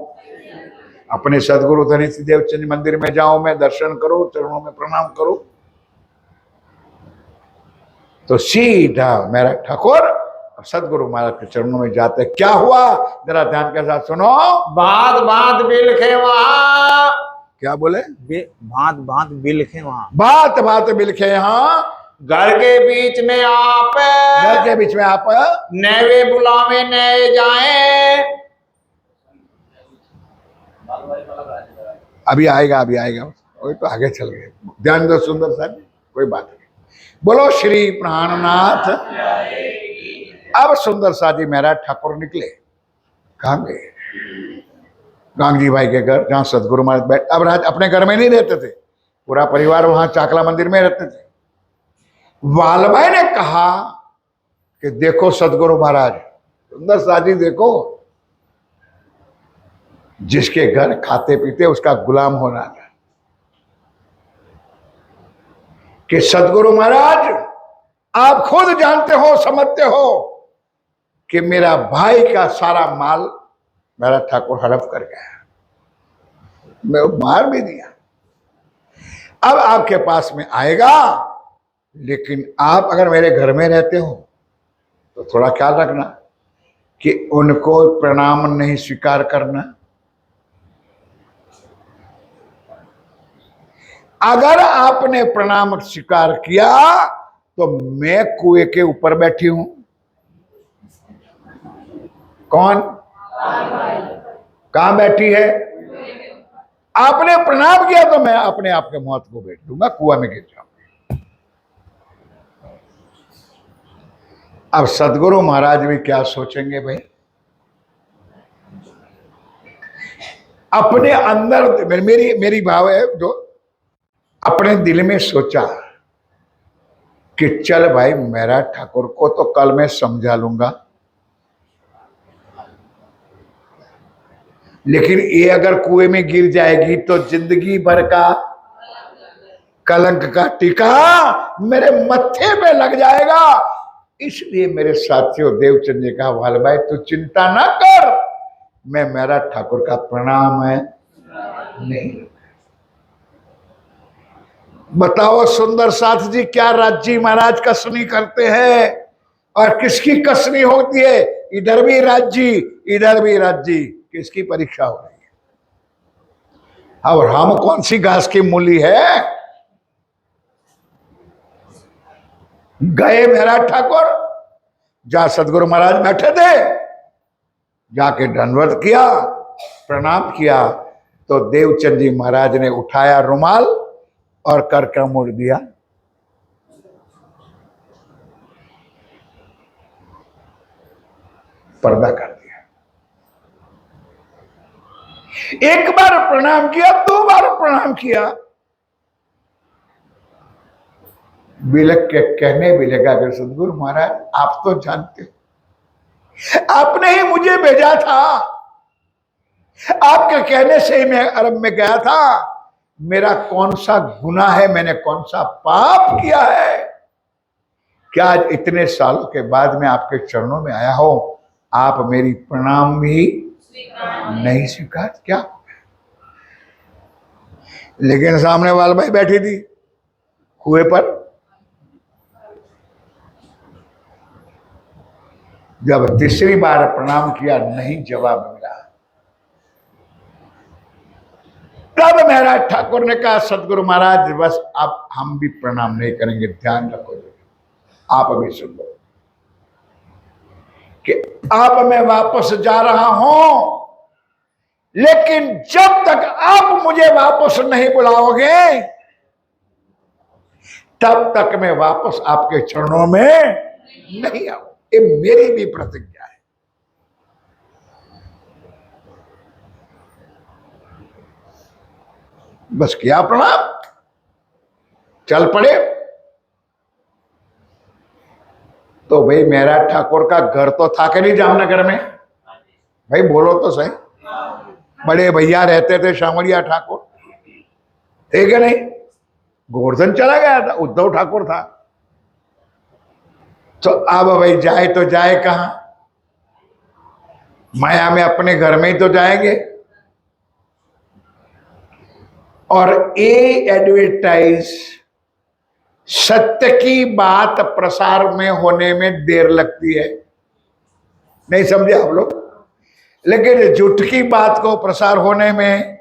अपने सदगुरु धनी सिंह देवचंद मंदिर में जाऊं, मैं दर्शन करूं, चरणों में प्रणाम करूं। तो सीधा मेरा ठाकुर सदगुरु महाराज के चरणों में जाते। क्या हुआ जरा ध्यान के साथ सुनो। बात बात बिलखे वहां। क्या बोले? बात बात बिलखे वहां। बात बात बिलखे यहाँ। घर के बीच में आप। घर के बीच में आप। नए बुलावे नए जाए। अभी आएगा, अभी आएगा। वही तो आगे चल गए। ध्यान दो सुंदर साहब, कोई बात नहीं। बोलो श्री प्राणनाथ। अब सुंदर साजी महाराज ठाकुर निकले। कहाँ गए? गांधी भाई के घर, जहाँ सदगुरु महाराज बैठ। अब राज अपने घर में नहीं रहते थे, पूरा परिवार वहां चाकला मंदिर में रहते थे। वालभाई ने कहा कि देखो सदगुरु महाराज, सुंदर साजी देखो, जिसके घर खाते पीते उसका गुलाम होना था। कि सदगुरु महाराज आप खुद जानते हो, समझते हो कि मेरा भाई का सारा माल मेरा ठाकुर हड़प कर गया, मैं मार भी दिया। अब आपके पास में आएगा, लेकिन आप अगर मेरे घर में रहते हो तो थोड़ा ख्याल रखना कि उनको प्रणाम नहीं स्वीकार करना। अगर आपने प्रणाम स्वीकार किया तो मैं कुएं के ऊपर बैठी हूं। कौन? कहां बैठी है? आपने प्रणाम किया तो मैं अपने आप के मौत को बैठ दूंगा, कुआं में गिर जाऊंगा। अब सदगुरु महाराज भी क्या सोचेंगे भाई? अपने अंदर मेरी भाव है जो अपने दिल में सोचा कि चल भाई, मेरा ठाकुर को तो कल मैं समझा लूंगा, लेकिन ये अगर कुएं में गिर जाएगी तो जिंदगी भर का कलंक का टीका मेरे मत्थे पे लग जाएगा। इसलिए मेरे साथियों, देवचंद जी का वाल भाई तू चिंता ना कर, मैं मेरा ठाकुर का प्रणाम है नहीं। बताओ सुंदर साथ जी, क्या राजी महाराज कसनी करते हैं और किसकी कसनी होती है? इधर भी राजी, इधर भी राजी। किसकी परीक्षा हो रही है? और हम कौन सी घास की मूली है? गए मेरा ठाकुर, जहां सदगुरु महाराज बैठे थे, जाके दंडवत किया, प्रणाम किया, तो देवचंद जी महाराज ने उठाया रुमाल और करका मोड़ दिया। पर्दा कर दिया। एक बार प्रणाम किया, 2 बार प्रणाम किया। बिलक के कहने भी लगा कि सदगुरु महाराज आप तो जानते हो, आपने ही मुझे भेजा था, आपके कहने से ही मैं अरब में गया था। मेरा कौन सा गुनाह है, मैंने कौन सा पाप किया है, क्या आज इतने सालों के बाद मैं आपके चरणों में आया हूं, आप मेरी प्रणाम भी नहीं स्वीकार? क्या? लेकिन सामने वाल भाई बैठी थी कुएं पर। जब तीसरी बार प्रणाम किया, नहीं जवाब मिला, तब मेरा ठाकुर ने कहा सदगुरु महाराज बस आप हम भी प्रणाम नहीं करेंगे, ध्यान रखो, आप अभी सुन लो कि अब मैं वापस जा रहा हूं, लेकिन जब तक आप मुझे वापस नहीं बुलाओगे तब तक मैं वापस आपके चरणों में नहीं आऊं। ये मेरी भी प्रतिज्ञा है। बस किया प्रणाम, चल पड़े। तो भाई मेरा ठाकुर का घर तो था कि नहीं जामनगर में? भाई बोलो तो सही। बड़े भैया रहते थे शामड़िया ठाकुर, ठीक है नहीं? गोवर्धन चला गया था, उद्धव ठाकुर था। तो अब भाई जाए तो जाए कहां? माया में अपने घर में ही तो जाएंगे। और ये एडवर्टाइज सत्य की बात प्रसार में होने में देर लगती है, नहीं समझे आप लोग? लेकिन झूठ की बात को प्रसार होने में,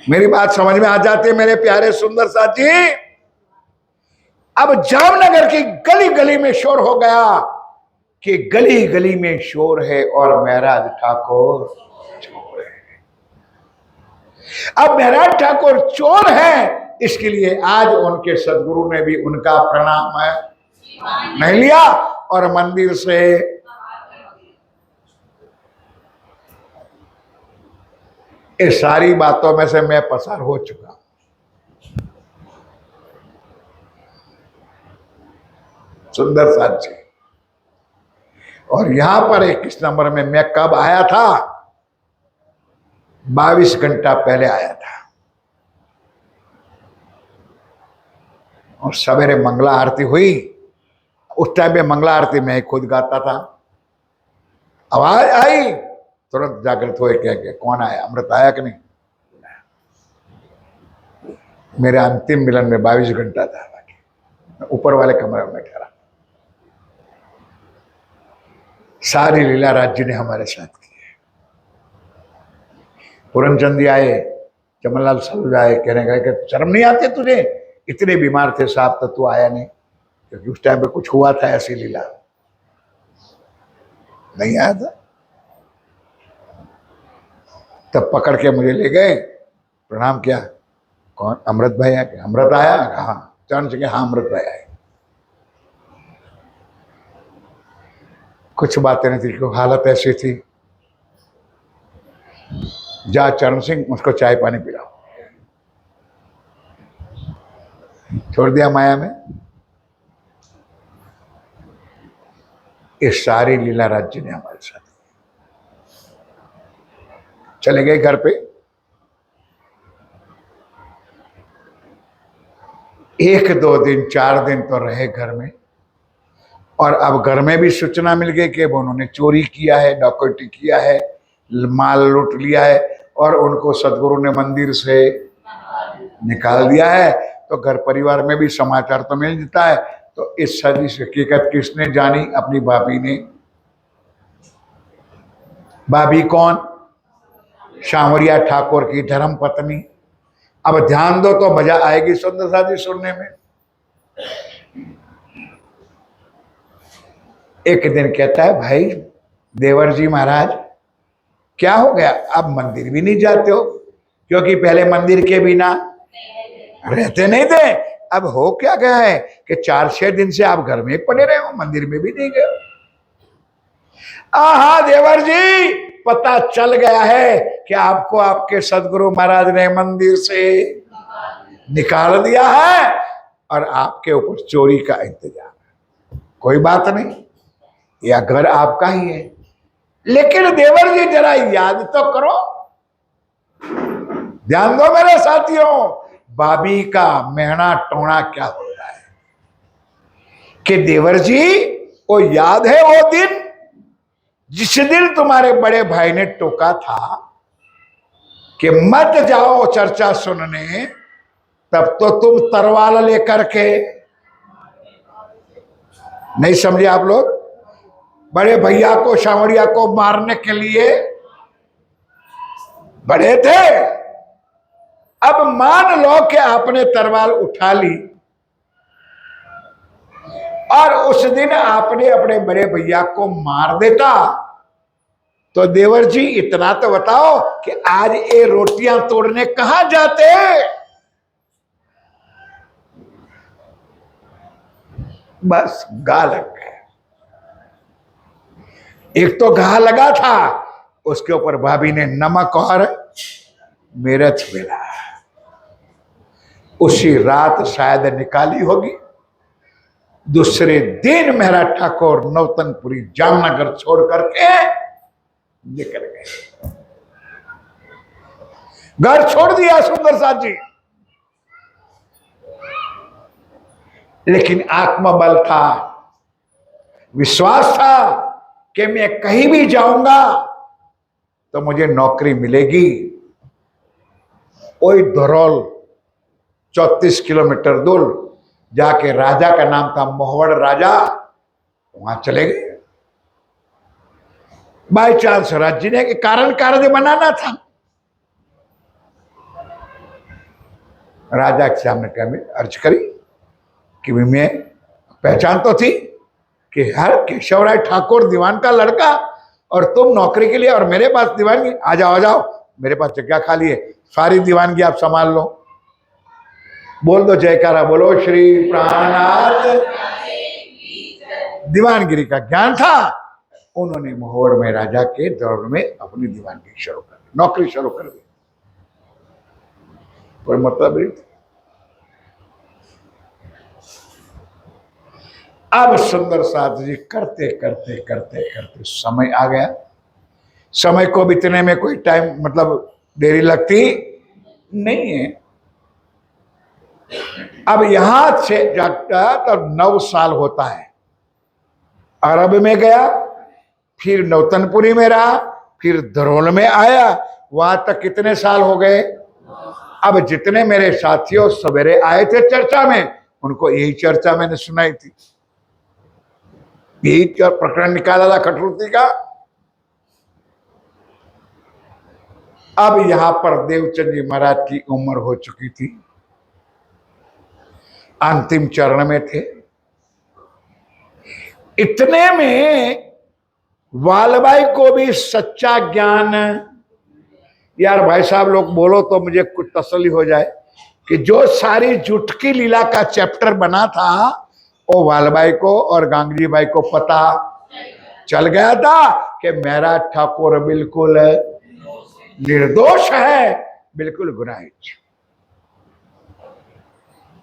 मेरी बात समझ में आ जाती है मेरे प्यारे सुंदर साथी। अब जामनगर की गली गली में शोर हो गया कि गली गली में शोर है और महराज ठाकुर चोर है। अब महराज ठाकुर चोर है, इसके लिए आज उनके सदगुरु ने भी उनका प्रणाम नहीं लिया और मंदिर से इस सारी बातों में से मैं पसार हो चुका। सुंदर साथी, और यहां पर 21 नंबर में मैं कब आया था? 22 घंटा पहले आया था। और सवेरे मंगला आरती हुई, उस टाइम में मंगला आरती मैं खुद गाता था। आवाज आई, तुरंत जागृत हुए, कह के कौन आया? अमृत आया कि नहीं? मेरे अंतिम मिलन में 22 घंटा था, मैं ऊपर वाले कमरे में बैठा रहा। सारी लीला राज्य ने हमारे साथ की है। पूरनचंद जी आए, चमनलाल सलूज आए, कहने गए कि शर्म नहीं आती तुझे? इतने बीमार थे साहब तो तू आया नहीं, क्योंकि उस टाइम पे कुछ हुआ था ऐसी लीला, नहीं आया था। तब पकड़ के मुझे ले गए, प्रणाम किया। कौन? अमृत भाई आया? अमृत आया? हाँ। चरण से हाँ अमृत भाई आए। कुछ बातें नहीं थी, क्योंकि हालत ऐसी थी। जा चरण सिंह, उसको चाय पानी पिलाओ। छोड़ दिया माया में। इस सारी लीला राज्य ने हमारे साथ। चले गए घर पे। 1-2 दिन 4 दिन तो रहे घर में, और अब घर में भी सूचना मिल गई कि उन्होंने चोरी किया है, डकैती किया है, माल लूट लिया है, और उनको सदगुरु ने मंदिर से निकाल दिया है। तो घर परिवार में भी समाचार तो मिल जाता है। तो इस सारी हकीकत किसने जानी? अपनी भाभी ने। भाभी कौन? शामरिया ठाकुर की धर्म पत्नी। अब ध्यान दो तो मजा आएगी सुंदर साथी सुनने में। एक दिन कहता है, भाई देवर जी महाराज क्या हो गया? अब मंदिर भी नहीं जाते हो? क्योंकि पहले मंदिर के बिना रहते नहीं थे। अब हो क्या गया है कि 4-6 दिन से आप घर में पड़े रहे हो, मंदिर में भी नहीं गए? आहा देवर जी, पता चल गया है कि आपको आपके सदगुरु महाराज ने मंदिर से निकाल दिया है और आपके ऊपर चोरी का इंतजाम है। कोई बात नहीं, या घर आपका ही है, लेकिन देवर जी जरा याद तो करो। ध्यान दो मेरे साथियों, भाभी का मेहना टोना क्या होता है कि देवर जी वो याद है वो दिन जिस दिन तुम्हारे बड़े भाई ने टोका था कि मत जाओ चर्चा सुनने, तब तो तुम तरवाल लेकर के, नहीं समझे आप लोग? बड़े भैया को, शामड़िया को मारने के लिए बड़े थे। अब मान लो कि आपने तरवाल उठा ली और उस दिन आपने अपने बड़े भैया को मार देता, तो देवर जी इतना तो बताओ कि आज ये रोटियां तोड़ने कहां जाते? बस गा लग गए। एक तो घा लगा था, उसके ऊपर भाभी ने नमक और मिर्च मिला। उसी रात शायद निकाली होगी। दूसरे दिन मेरा ठाकुर नौतनपुरी जामनगर छोड़ करके निकल गए। घर छोड़ दिया सुंदर साथ जी, लेकिन आत्मबल था, विश्वास था कि मैं कहीं भी जाऊंगा तो मुझे नौकरी मिलेगी। वही धरौल 34 किलोमीटर दूर जाके राजा का नाम था मोहवड़ राजा, वहां चले गए। बाई चांस राज्य ने कारण कार्य बनाना था। राजा के सामने क्या में अर्ज करी कि मैं पहचान तो थी कि हर केशवराय ठाकुर दीवान का लड़का, और तुम नौकरी के लिए और मेरे पास दीवानगी। आ जाओ मेरे पास जगह खाली है, सारी दीवानगी आप संभाल लो। बोल दो जयकारा, बोलो श्री प्राणनाथ। दीवानगिरी का ज्ञान था। उन्होंने मोहर में राजा के दौर में अपनी दीवानगी शुरू कर दी, नौकरी शुरू कर दी। कोई मतलब नहीं। अब सुंदर साथ जी करते करते करते करते समय आ गया। समय को बीतने में कोई टाइम मतलब देरी लगती नहीं है। अब यहां से जाता तब 9 साल होता है। अरब में गया, फिर नौतनपुरी में रहा, फिर धरोल में आया। वहां तक कितने साल हो गए? अब जितने मेरे साथियों सवेरे आए थे चर्चा में, उनको यही चर्चा मैंने सुनाई थी। यही प्रकरण निकाला था खटरूती का। अब यहां पर देवचंद जी महाराज की उम्र हो चुकी थी, अंतिम चरण में थे। इतने में वालबाई को भी सच्चा ज्ञान, यार भाई साहब लोग बोलो तो मुझे कुछ तसल्ली हो जाए कि जो सारी जुटकी लीला का चैप्टर बना था वो वालबाई को और गांगजी भाई को पता चल गया था कि मेरा ठाकुर बिल्कुल निर्दोष है, बिल्कुल गुनाहित।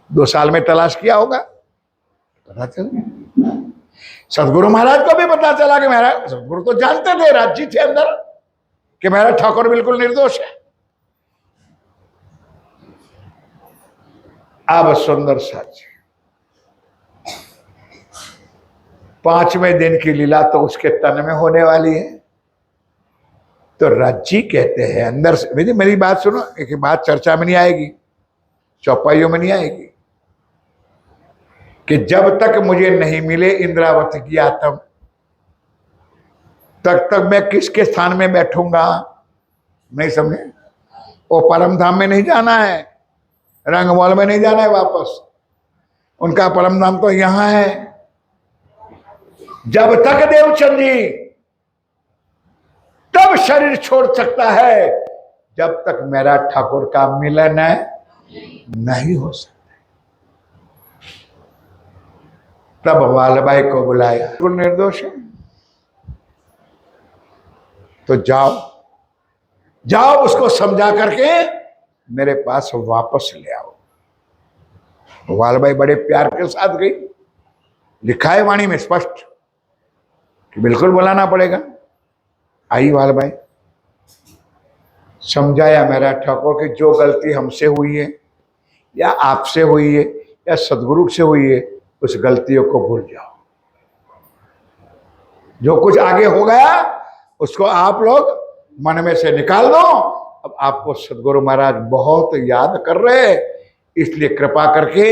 2 साल में तलाश किया होगा, पता चल गया। सदगुरु महाराज को भी पता चला कि मेरा, सदगुरु तो जानते थे, राजी थे अंदर कि मेरा ठाकुर बिल्कुल निर्दोष है। अब सुंदर साथ 5वें दिन की लीला तो उसके तन में होने वाली है। तो राज्जी कहते हैं अंदर से, मेरी बात सुनो, एक बात चर्चा में नहीं आएगी, चौपाइयों में नहीं आएगी, कि जब तक मुझे नहीं मिले इंद्रावती की आत्म, तब तक मैं किसके स्थान में बैठूंगा? नहीं समझे? वो परम धाम में नहीं जाना है, रंगमहल में नहीं जाना है वापस। उनका परम धाम तो यहां है। जब तक देवचंद जी तब शरीर छोड़ सकता है, जब तक मेरा ठाकुर का मिलन नहीं हो सकता। तब वालबाई को बुलाया, वो निर्दोष है तो जाओ उसको समझा करके मेरे पास वापस ले आओ। वालबाई बड़े प्यार के साथ गई। लिखा है वाणी में स्पष्ट कि बिल्कुल बुलाना पड़ेगा। आई वालबाई, समझाया मेरा ठाकुर कि जो गलती हमसे हुई है या आपसे हुई है या सदगुरु से हुई है, उस गलतियों को भूल जाओ। जो कुछ आगे हो गया उसको आप लोग मन में से निकाल दो। अब आपको सदगुरु महाराज बहुत याद कर रहे हैं, इसलिए कृपा करके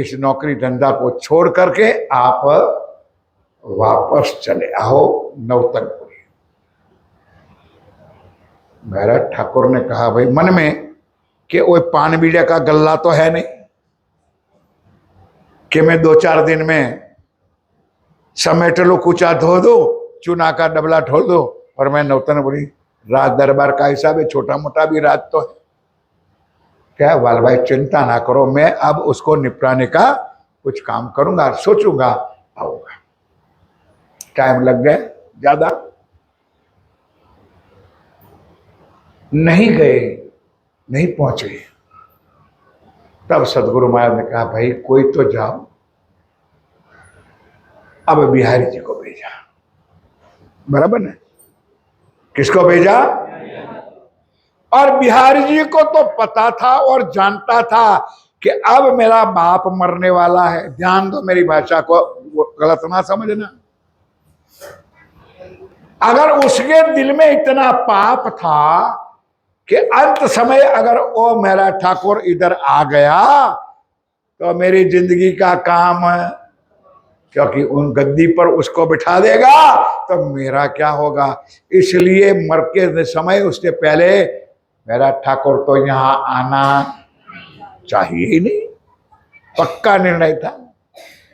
इस नौकरी धंधा को छोड़ करके आप वापस चले आओ नौतनपुरी। मेरा ठाकुर ने कहा भाई मन में कि वो पान बीड़ा का गल्ला तो है नहीं कि मैं 2-4 दिन में समेट लो, कुचा धो दो, चूना का डबला ढोल दो और मैं नौतनपुरी। राज दरबार का हिसाब है, छोटा मोटा भी राज तो है। क्या वालबाई चिंता ना करो, मैं अब उसको निपटाने का कुछ काम करूंगा, सोचूंगा, आऊंगा। टाइम लग गया ज्यादा, नहीं गए, नहीं पहुंचे। तब सदगुरु महाराज ने कहा, भाई कोई तो जाओ। अब बिहारी जी को भेजा, बराबर ना, किसको भेजा? और बिहारी जी को तो पता था और जानता था कि अब मेरा बाप मरने वाला है। ध्यान दो, मेरी भाषा को गलत ना समझना। अगर उसके दिल में इतना पाप था कि अंत समय अगर वो मेरा ठाकुर इधर आ गया तो मेरी जिंदगी का काम, क्योंकि उन गद्दी पर उसको बिठा देगा तो मेरा क्या होगा। इसलिए मर के समय उससे पहले मेरा ठाकुर तो यहां आना चाहिए ही नहीं, पक्का निर्णय था।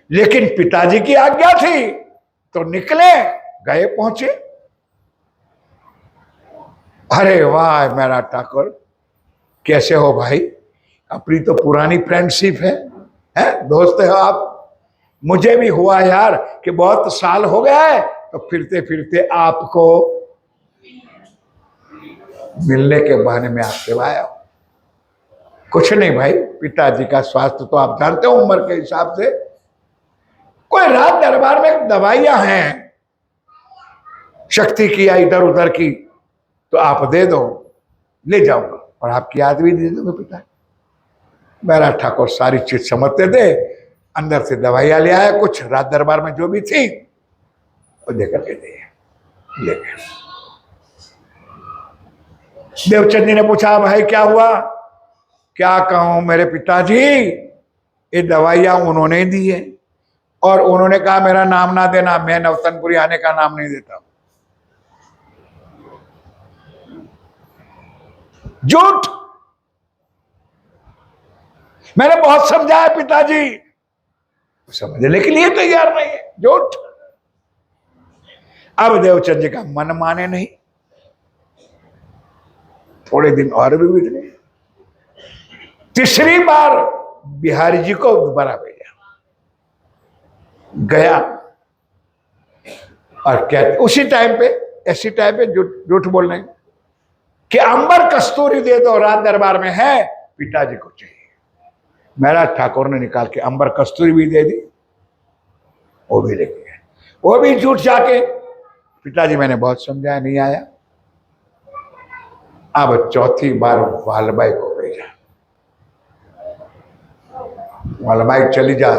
लेकिन पिताजी की आज्ञा थी तो निकले, गए, पहुंचे। अरे वाह मेरा ठाकुर, कैसे हो भाई? अपनी तो पुरानी फ्रेंडशिप है दोस्त हो आप। मुझे भी हुआ यार कि बहुत साल हो गया है, तो फिरते फिरते आपको मिलने के बहाने में आपसे आया। कुछ नहीं भाई, पिताजी का स्वास्थ्य तो आप जानते हो, उम्र के हिसाब से। कोई रात दरबार में दवाइयां हैं शक्ति की या इधर उधर की, तो आप दे दो, ले जाऊंगा, और आपकी याद भी दे दोगे पिता। मेरा ठाकुर सारी चीज समझते थे, अंदर से दवाइयां ले आया, कुछ रात दरबार में जो भी थी वो देकर के दे ले गए। देवचंद जी ने पूछा, भाई क्या हुआ? क्या कहूं मेरे पिताजी, ये दवाइयां उन्होंने दी है, और उन्होंने कहा मेरा नाम ना देना, मैं नवतनपुरी आने का नाम नहीं देता। झूठ। मैंने बहुत समझाया पिताजी, समझने के लिए तैयार नहीं है, झूठ। अब देवचंद जी का मन माने नहीं। थोड़े दिन और भी बीत गए। तीसरी बार बिहारी जी को दोबारा भेजा, गया, और कहते उसी टाइम पे, ऐसी टाइम पे झूठ बोलने कि अंबर कस्तूरी दे दो, रात दरबार में है, पिताजी को चाहिए। मेरा ठाकुर ने निकाल के अंबर कस्तूरी भी दे दी, वो भी लेके गए। वो भी झूठ जाके, पिताजी मैंने बहुत समझाया, नहीं आया। अब चौथी बार वालबाई को भेजा, वालबाई चली जा।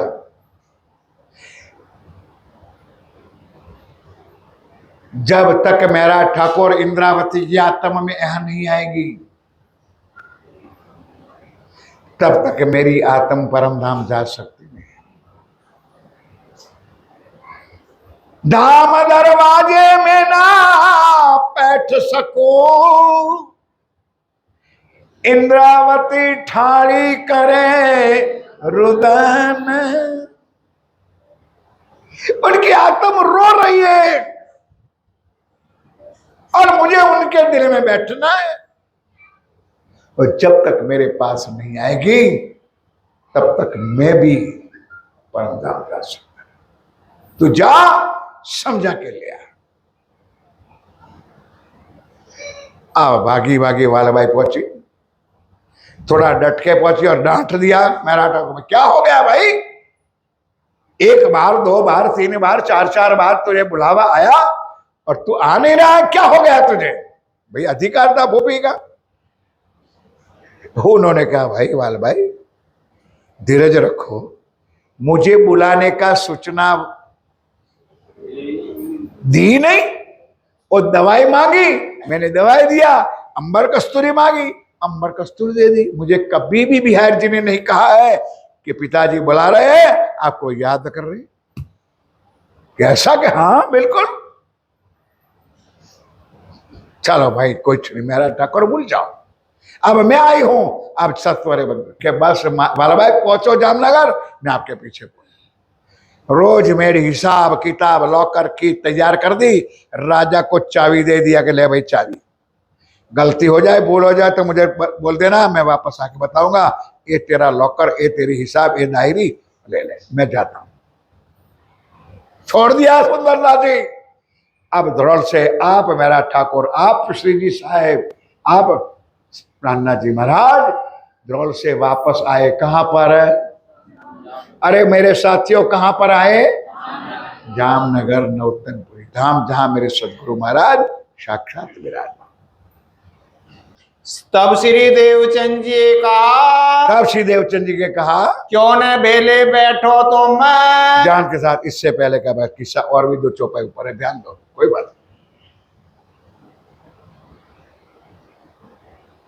जब तक मेरा ठाकुर इंद्रावती की आत्मा में यह नहीं आएगी, तब तक मेरी आत्म परम धाम जा सकती नहीं। धाम दरवाजे में ना बैठ सकूं, इंद्रावती ठाड़ी करे रुदन। उनकी आत्मा रो रही है और मुझे उनके दिल में बैठना है, और जब तक मेरे पास नहीं आएगी तब तक मैं भी परम धाम जा सकता। तू जा, समझा के ले आ। भागी भागी वालाबाई पहुंची, थोड़ा डट के पहुंची और डांट दिया मेरा ठाकुर। क्या हो गया भाई? एक बार, दो बार, तीन बार, चार बार तुझे बुलावा आया और तू आ नहीं रहा, क्या हो गया तुझे? भाई अधिकार था भूपी का। उन्होंने कहा, भाई वालबाई धीरज रखो, मुझे बुलाने का सूचना दी नहीं, और दवाई मांगी, मैंने दवाई दिया। अंबर कस्तूरी मांगी, अंबर कस्तूरी दे दी। मुझे कभी भी बिहार जी ने नहीं कहा है कि पिताजी बुला रहे हैं, आपको याद कर रहे। कैसा कि हाँ बिल्कुल, चलो भाई कुछ नहीं, मेरा ठाकुर भूल जाओ, अब मैं आई हूं, अब सत्वरे के बस वालाबाई पहुंचो जामनगर, मैं आपके पीछे। रोज मेरी हिसाब किताब लॉकर की तैयार कर दी, राजा को चाबी दे दिया कि ले भाई चाबी, गलती हो जाए, भूल हो जाए तो मुझे बोल देना, मैं वापस आके बताऊंगा। ये तेरा लॉकर, ये तेरी हिसाब, ये डायरी, ले ले, मैं जाता हूं। छोड़ दिया सुंदरलाल जी। अब दृढ़ से आप मेरा ठाकुर, आप श्री जी साहेब, आप प्राणनाथ जी महाराज दृढ़ से वापस आए। कहां पर? अरे मेरे साथियों, कहां पर आए? जामनगर नौतनपुरी धाम, जहां मेरे सदगुरु महाराज साक्षात विराजमान। तब श्री देवचंद जी कहा, तब श्री देवचंद जी के कहा, क्यों न बेले बैठो तो मैं। ध्यान के साथ, इससे पहले का बात किस्सा और भी 2 चौपाई ऊपर है, ध्यान दो, कोई बात।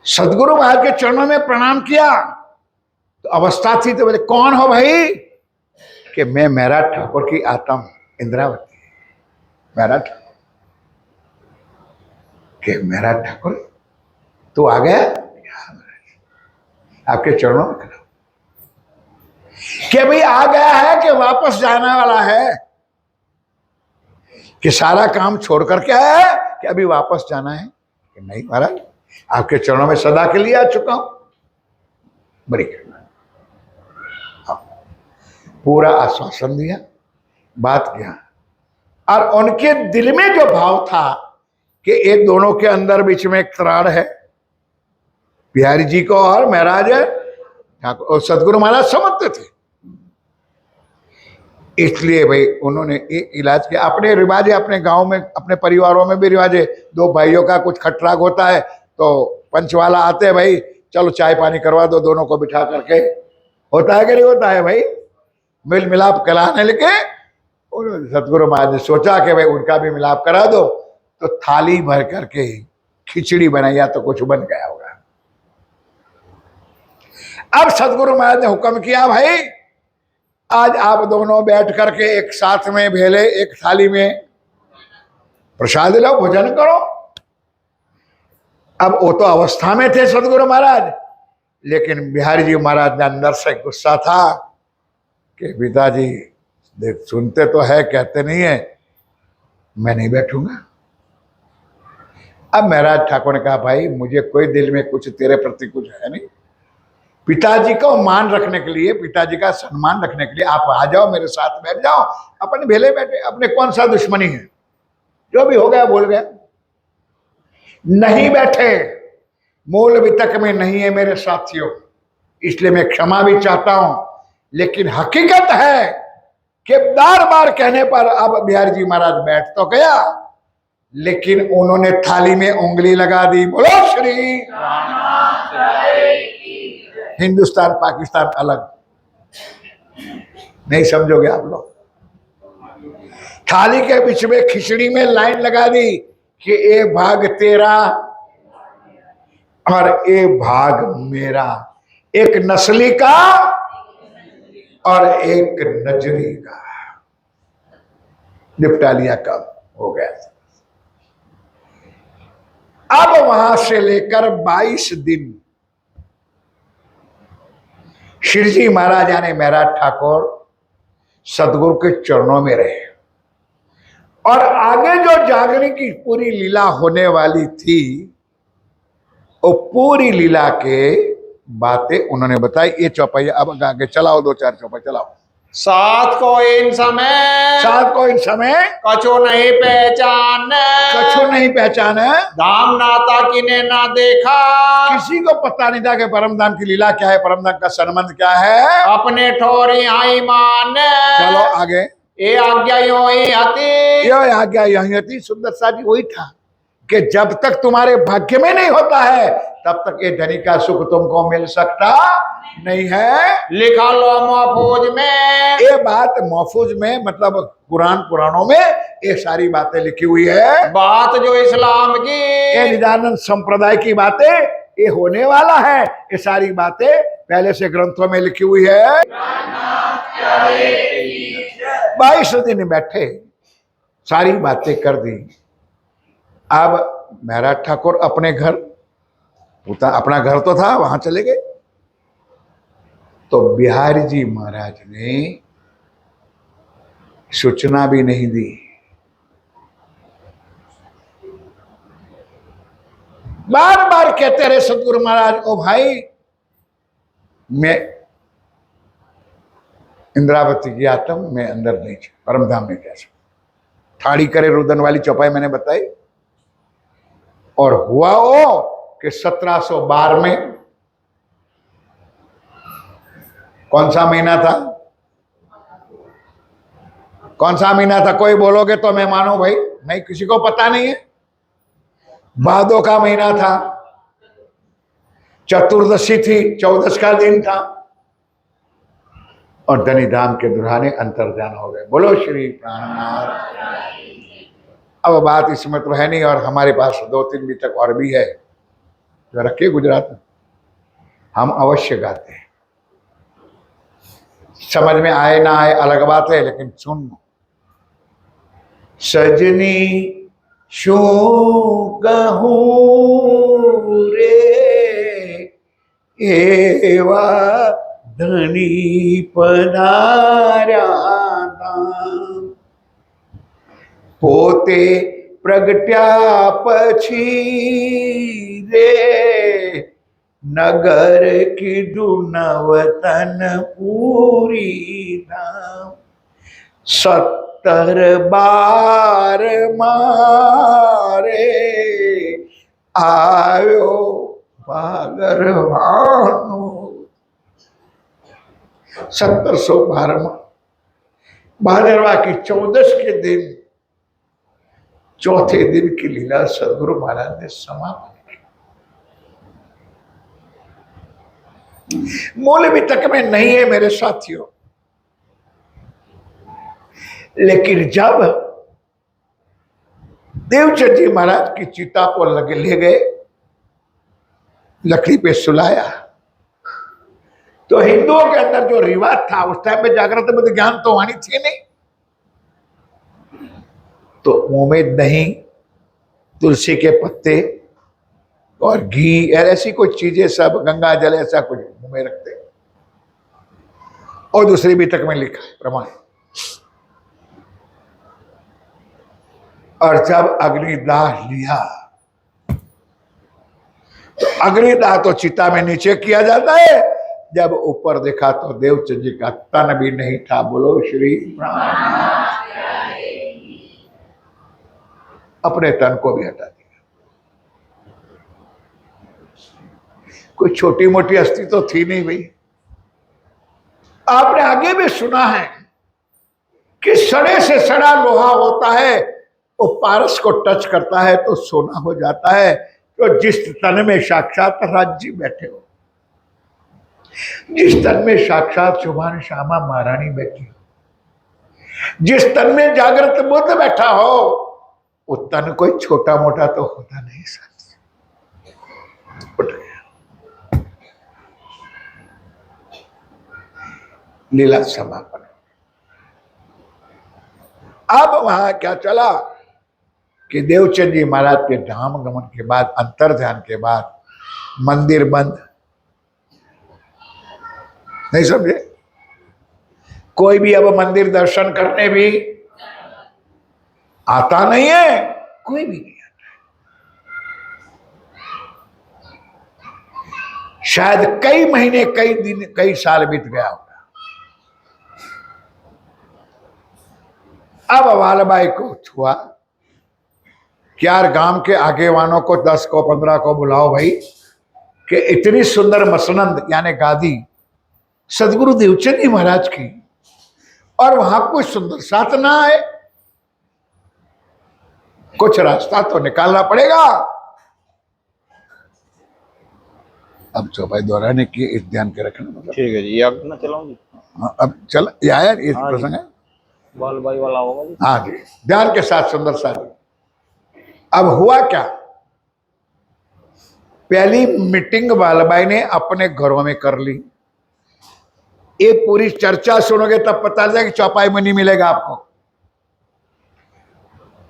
सदगुरु महाराज के चरणों में प्रणाम किया तो अवस्था थी, तो बोले कौन हो भाई? कि मैं मेरा ठाकुर की आता हूं, इंद्रावती मेरा ठाकुर। कि मेरा ठाकुर तू आ गया? आपके चरणों में खड़ा। कि भाई आ गया है कि वापस जाने वाला है? कि सारा काम छोड़ करके आया है कि अभी वापस जाना है? कि नहीं महाराज, आपके चरणों में सदा के लिए आ चुका हूं। बड़ी कृपा। हाँ, पूरा आश्वासन दिया, बात किया। और उनके दिल में जो भाव था कि एक दोनों के अंदर बीच में एक तराड़ है, बिहारी जी को और महाराज ठाकुर सदगुरु महाराज समझते थे। इसलिए भाई उन्होंने एक इलाज किया। अपने रिवाज है, अपने गांव में, अपने परिवारों में भी रिवाज है। 2 भाइयों का कुछ खटराग होता है तो पंच वाला आते हैं, भाई चलो चाय पानी करवा दो, दोनों को बिठा करके। होता है कि नहीं होता है भाई? मिल मिलाप कराने लेके सतगुरु महाराज ने सोचा कि भाई उनका भी मिलाप करा दो, तो थाली भर करके खिचड़ी बनाया तो कुछ बन गया होगा। अब सतगुरु महाराज ने हुक्म किया, भाई आज आप दोनों बैठ करके एक साथ में भेले एक थाली में प्रसाद लो, भोजन करो। अब वो तो अवस्था में थे सदगुरु महाराज, लेकिन बिहारी जी महाराज ने अंदर से गुस्सा था कि पिताजी देख, सुनते तो है, कहते नहीं है, मैं नहीं बैठूंगा। अब महाराज ठाकुर ने कहा, भाई मुझे कोई दिल में कुछ तेरे प्रति कुछ है नहीं, पिताजी को मान रखने के लिए, पिताजी का सम्मान रखने के लिए आप आ जाओ, मेरे साथ बैठ जाओ, अपने भेले बैठे, अपने कौन सा दुश्मनी है, जो भी हो गया बोल गया। नहीं बैठे, मूल वितक में नहीं है मेरे साथियों, इसलिए मैं क्षमा भी चाहता हूं। लेकिन हकीकत है कि बार बार कहने पर अब बिहारी जी महाराज बैठ तो गया, लेकिन उन्होंने थाली में उंगली लगा दी। बोलो श्री हिंदुस्तान पाकिस्तान अलग नहीं समझोगे आप लोग। थाली के बीच में खिचड़ी में लाइन लगा दी कि एक भाग तेरा और एक भाग मेरा, एक नस्ली का और एक नजरी का। निपटा लिया, कब हो गया। अब वहां से लेकर 22 दिन श्री जी महाराज यानी महाराज ठाकुर सदगुरु के चरणों में रहे, और आगे जो जागने की पूरी लीला होने वाली थी, वो पूरी लीला के बातें उन्होंने बताई। ये चौपाई अब आगे चलाओ, 2-4 चौपाई चलाओ। साथ को इन समय, साथ को इन समय कछु नहीं पहचान, कछु नहीं पहचाना, धाम नाता किने ना देखा, किसी को पता नहीं था कि परमधाम की लीला क्या है, परमधाम का संबंध क्या है। अपने ठोरी आई मान, चलो आगे। ये आज्ञा यो ही आती, यह आज्ञा यही थी। सुंदर सा जी वही था कि जब तक तुम्हारे भाग्य में नहीं होता है, तब तक ये धनी का सुख तुमको मिल सकता नहीं है। लिखा लो महफूज में, ये बात महफूज में मतलब कुरान पुराणों में ये सारी बातें लिखी हुई है। बात जो इस्लाम की, ये निजानंद संप्रदाय की बातें, ये होने वाला है। ये सारी बातें पहले से ग्रंथों में लिखी हुई है। 22 दिन बैठे, सारी बातें कर दी। अब महाराज ठाकुर अपने घर, अपना घर तो था, वहां चले गए। तो बिहारी जी महाराज ने सूचना भी नहीं दी। बार बार कहते रहे सतगुरु महाराज, ओ भाई मैं इंद्रावती की आत्म में अंदर नहीं छे, परमधाम में कैसे ठाड़ी करे रुदन वाली चौपाई मैंने बताई। और हुआ वो कि 1712 में कौन सा महीना था? कौन सा महीना था? कोई बोलोगे तो मैं मानू भाई, नहीं किसी को पता नहीं है। भादो का महीना था, चतुर्दशी थी, 14 का दिन था और धनीधाम के दुल्हाने अंतर्ध्यान हो गए। बोलो श्री प्राणनाथ। अब बात इसमें तो है नहीं और हमारे पास 2-3 भी तक और भी है जो रखे गुजरात में, हम अवश्य गाते हैं। समझ में आए ना आए अलग बात है, लेकिन सुन। सजनी शू कहूं रे एवा धनी पधार्या पोते प्रगट्या पछी रे नगर कीधु नवतन पूरी धाम 17 बार मारे आयो भागरवानो। 1712 भादरवा की 14 के दिन, चौथे दिन की लीला सदगुरु महाराज ने समापन की। मूल भी तक में नहीं है मेरे साथियों, लेकिन जब देवचंद जी महाराज की चिता को ले गए, लकड़ी पे सुलाया, तो हिंदुओं के अंदर जो रिवाज था उस टाइम पे जागृत बुद्ध ज्ञान तो वाणी थी नहीं, तो मुंह में दही, तुलसी के पत्ते और घी ऐसी कुछ चीजें सब, गंगा जल ऐसा कुछ मुंह में रखते। और दूसरी भी तक में लिखा है प्रमाण। और जब अग्निदाह लिया तो अग्निदाह तो चिता में नीचे किया जाता है, जब ऊपर देखा तो देवचंद जी का तन भी नहीं था। बोलो श्री राम। अपने तन को भी हटा दिया। कोई छोटी मोटी अस्थि तो थी नहीं भाई। आपने आगे भी सुना है कि सड़े से सड़ा लोहा होता है, वो पारस को टच करता है तो सोना हो जाता है। तो जिस तन में साक्षात राज्य बैठे हो, जिस तन में साक्षात सुभान श्यामा महारानी बैठी हो, जिस तन में जागृत बुद्ध बैठा हो, वो तन कोई छोटा मोटा तो होता नहीं। साथ उठ गया, लीला समापन। अब वहां क्या चला कि देवचंद जी महाराज के धाम गमन के बाद, अंतर ध्यान के बाद मंदिर बंद। नहीं समझे? कोई भी अब मंदिर दर्शन करने भी आता नहीं है, कोई भी नहीं आता है। शायद कई महीने, कई दिन, कई साल बीत गया होगा। अब वालबाई को हुआ कि यार गांव के आगे वालों को 10 को 15 को बुलाओ भाई, कि इतनी सुंदर मसनंद यानी गादी सदगुरु देवचंद जी महाराज की, और वहां कोई सुंदर साथ ना आए, कुछ रास्ता तो निकालना पड़ेगा। अब चौपाई दोहराने की इस ध्यान के रखना मतलब ठीक है जी, ये आगे ना चलाऊंगी। हाँ, अब चल यार ये प्रसंग है, बाल बाई वाला होगा जी। हाँ जी, ध्यान के साथ सुंदर साथ। अब हुआ क्या, पहली मीटिंग वालबाई ने अपने घरों में कर ली। ये पूरी चर्चा सुनोगे तब पता चलेगा कि चौपाई में नहीं मिलेगा आपको।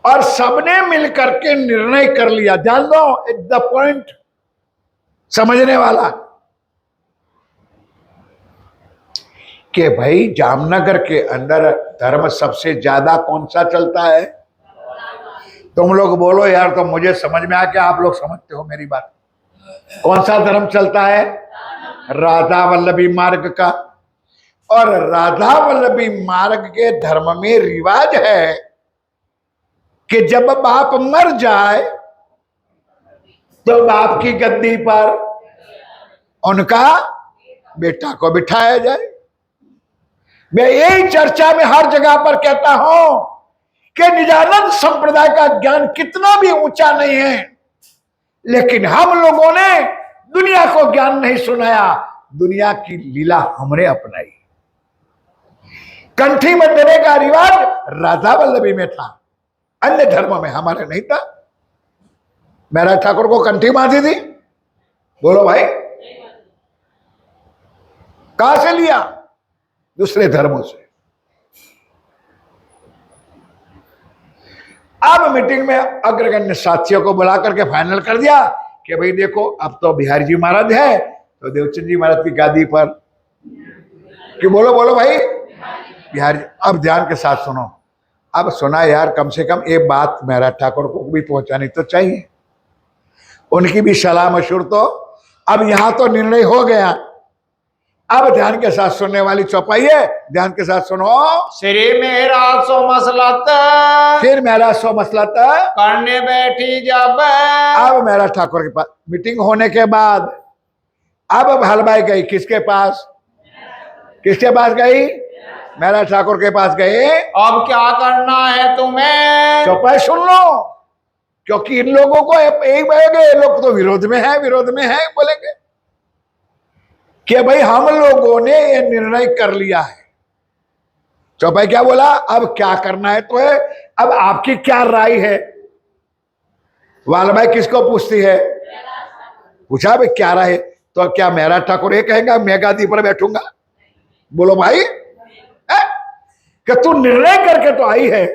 और सबने मिलकर के निर्णय कर लिया, ध्यान दो, इट द पॉइंट समझने वाला, कि भाई जामनगर के अंदर धर्म सबसे ज्यादा कौन सा चलता है? तुम लोग बोलो यार, तो मुझे समझ में आ के आप लोग समझते हो मेरी बात। कौन सा धर्म चलता है? राधा वल्लभी मार्ग का। और राधा वल्लभी मार्ग के धर्म में रिवाज है कि जब बाप मर जाए तो बाप की गद्दी पर उनका बेटा को बिठाया जाए। मैं यही चर्चा में हर जगह पर कहता हूं कि निजानंद संप्रदाय का ज्ञान कितना भी ऊंचा नहीं है, लेकिन हम लोगों ने दुनिया को ज्ञान नहीं सुनाया, दुनिया की लीला हमने अपनाई। कंठी बंधने का रिवाज राधा वल्लभी में था, अन्य धर्म में हमारे नहीं था। महाराज ठाकुर को कंठी बांधी थी, बोलो भाई, कहां से लिया? दूसरे धर्मों से। अब मीटिंग में अग्रगण्य साथियों को बुला करके फाइनल कर दिया कि भाई देखो, अब तो बिहारी जी महाराज है तो देवचंद जी महाराज की गादी पर कि बोलो बोलो भाई बिहारी। अब ध्यान के साथ सुनो, अब सुना यार, कम से कम एक बात महाराज ठाकुर को भी पहुंचानी तो चाहिए, उनकी भी सलाह मशहूर। तो अब यहां तो निर्णय हो गया, अब ध्यान के साथ सुनने वाली चौपाई है, ध्यान के साथ सुनो। श्री महाराज सो मसलत, फिर महाराज सो मसलत करने बैठी जब। अब महाराज ठाकुर के पास मीटिंग होने के बाद अब हलवाई गई किसके पास? किसके पास गई? महाराज ठाकुर के पास गए। अब क्या करना है तुम्हें? चौपाई सुन लो, क्योंकि इन लोगों को एक बोलेंगे, ये लोग तो विरोध में है, विरोध में है बोलेंगे कि भाई हम लोगों ने ये निर्णय कर लिया है। चौपाई क्या बोला? अब क्या करना है तो है, अब आपकी क्या राय है? वालभाई किसको पूछती है? पूछा भाई क्या राय है? तो क्या महाराज ठाकुर ये कहेगा मैं गादी पर बैठूंगा? बोलो भाई, कि तू निर्णय करके तो आई है,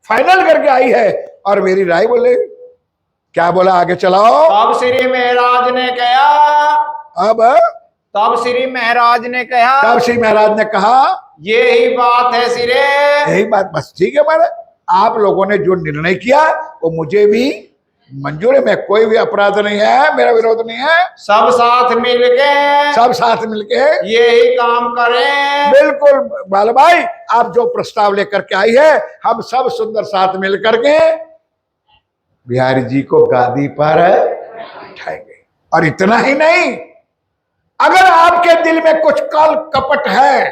फाइनल करके आई है, और मेरी राय बोले क्या? बोला आगे चलाओ। तब श्री महाराज ने कहा, अब तब श्री महाराज ने कहा, तब श्री महाराज ने कहा यही बात है सिरे। यही बात, बस ठीक है महाराज, आप लोगों ने जो निर्णय किया वो मुझे भी मंजूर है, मैं कोई भी अपराध नहीं है, मेरा विरोध नहीं है। सब साथ मिलके, सब साथ मिलके यही काम करें। बिल्कुल बाल भाई, आप जो प्रस्ताव लेकर के आई है, हम सब सुंदर साथ मिल करके बिहारी जी को गादी पर बैठाएंगे। और इतना ही नहीं, अगर आपके दिल में कुछ कल कपट है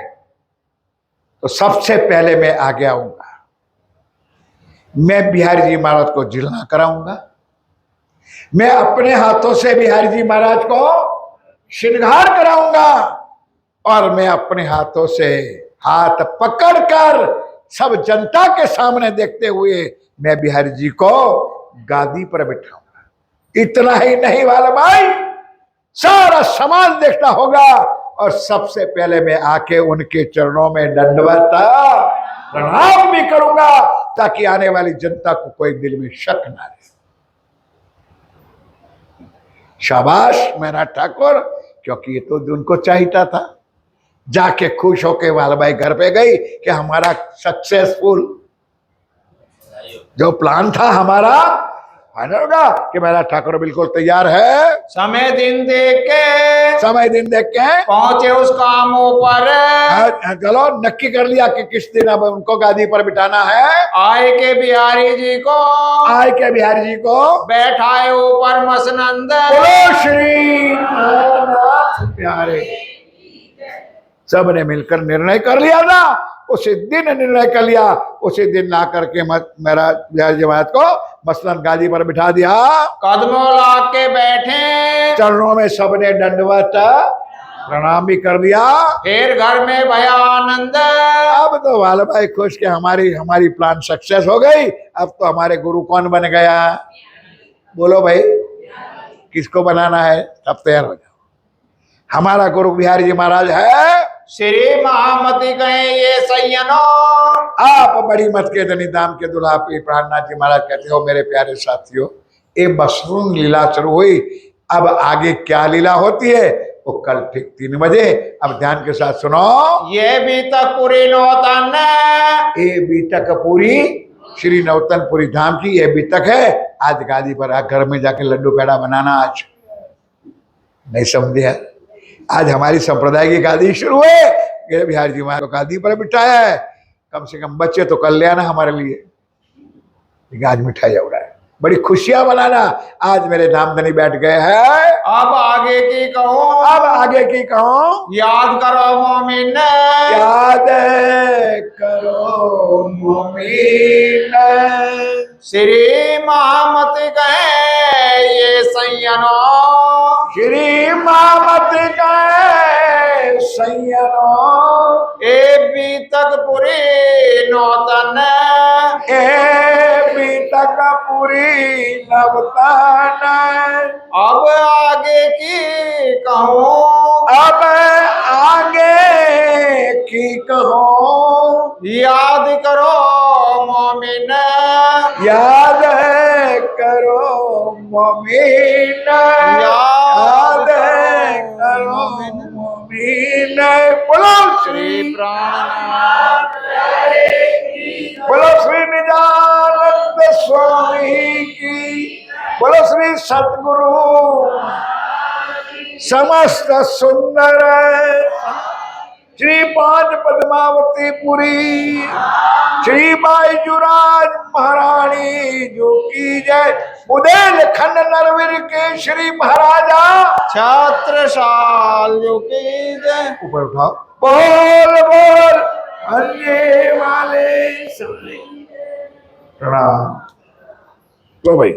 तो सबसे पहले मैं आगे आऊंगा, मैं बिहारी जी महाराज को जिलना कराऊंगा, मैं अपने हाथों से बिहारी जी महाराज को श्रृंगार कराऊंगा, और मैं अपने हाथों से हाथ पकड़कर सब जनता के सामने देखते हुए मैं बिहारी जी को गादी पर बिठाऊंगा। इतना ही नहीं वाला भाई, सारा समाज देखता होगा, और सबसे पहले मैं आके उनके चरणों में दंडवत प्रणाम भी करूंगा, ताकि आने वाली जनता को कोई दिल में शक ना रहे। शाबाश मेरा ठाकुर, क्योंकि ये तो उनको चाहिए था। जाके खुश होके वालबाई घर पे गई कि हमारा सक्सेसफुल जो प्लान था हमारा फाइनल होगा, कि मेरा ठाकुर बिल्कुल तैयार है। समय दिन देख के, समय दिन देख के पहुंचे उस कामों पर। चलो नक्की कर लिया कि किस दिन अब उनको गादी पर बिठाना है। आए के बिहारी जी को, आए के बिहारी जी को बैठाए ऊपर मसनंद। बोलो श्री नाथ प्यारे। सब ने मिलकर निर्णय कर लिया ना, उसी दिन निर्णय कर लिया, उसी दिन ला करके मेरा बिहारी जी महाराज को मसलन गादी पर बिठा दिया। कदमों ला के बैठे, चरणों में सबने दंडवत प्रणाम भी कर दिया। फिर घर में भया आनंद। अब तो वाल भाई खुश के हमारी प्लान सक्सेस हो गई। अब तो हमारे गुरु कौन बन गया? बोलो भाई, किसको बनाना है? सब तैयार हो जाओ, हमारा गुरु बिहारी जी महाराज है। श्री महामती कहे ये सैयनो, आप बड़ी मत के धनी दाम के दुल्हा पी प्राणनाथ जी महाराज कहते हो मेरे प्यारे साथियों, ये बसरूम लीला शुरू हुई। अब आगे क्या लीला होती है वो कल ठीक 3 बजे। अब ध्यान के साथ सुनो। ये भी तक पूरी नौतन, ये बीतक पूरी श्री नौतनपुरी धाम की ये बीतक है। आज गादी पर घर में जाके लड्डू पेड़ा बनाना। आज नहीं समझे? आज हमारी संप्रदाय की गादी शुरू है, गए बिहारी जी वहां गादी पर बिठाया है, कम से कम बच्चे तो कर लिया ना हमारे लिए। आज मिठाई उड़ा है, बड़ी खुशियां मनाना। आज मेरे नामधनी बैठ गए हैं, अब आगे की कहो, अब आगे की कहो। याद करो मोमिन, याद करो मोमिन, श्री महामत गए ये सैयनो, श्री मामत गए सैयनो, ए भी तक पूरी नौतन, ए भी तक पूरी नवतान। अब आगे की कहूँ, अब आगे की कहो। याद करो मोमिन, याद करो मोमिन, याद करो मोमिन। बोलो श्री श्री, प्राणनाथ बोलो श्री निजानंद स्वामी की, बोलो श्री सतगुरु समस्त सुंदर श्री पांच पद्मावती पुरी, श्री बाईजुराज महारानी जो की जय। बुंदेलखंड नरवीर के श्री महाराजा छत्रसाल जो की जय। ऊपर उठाओ, बोल बोल अन्य वाले प्रणाम। लो भाई।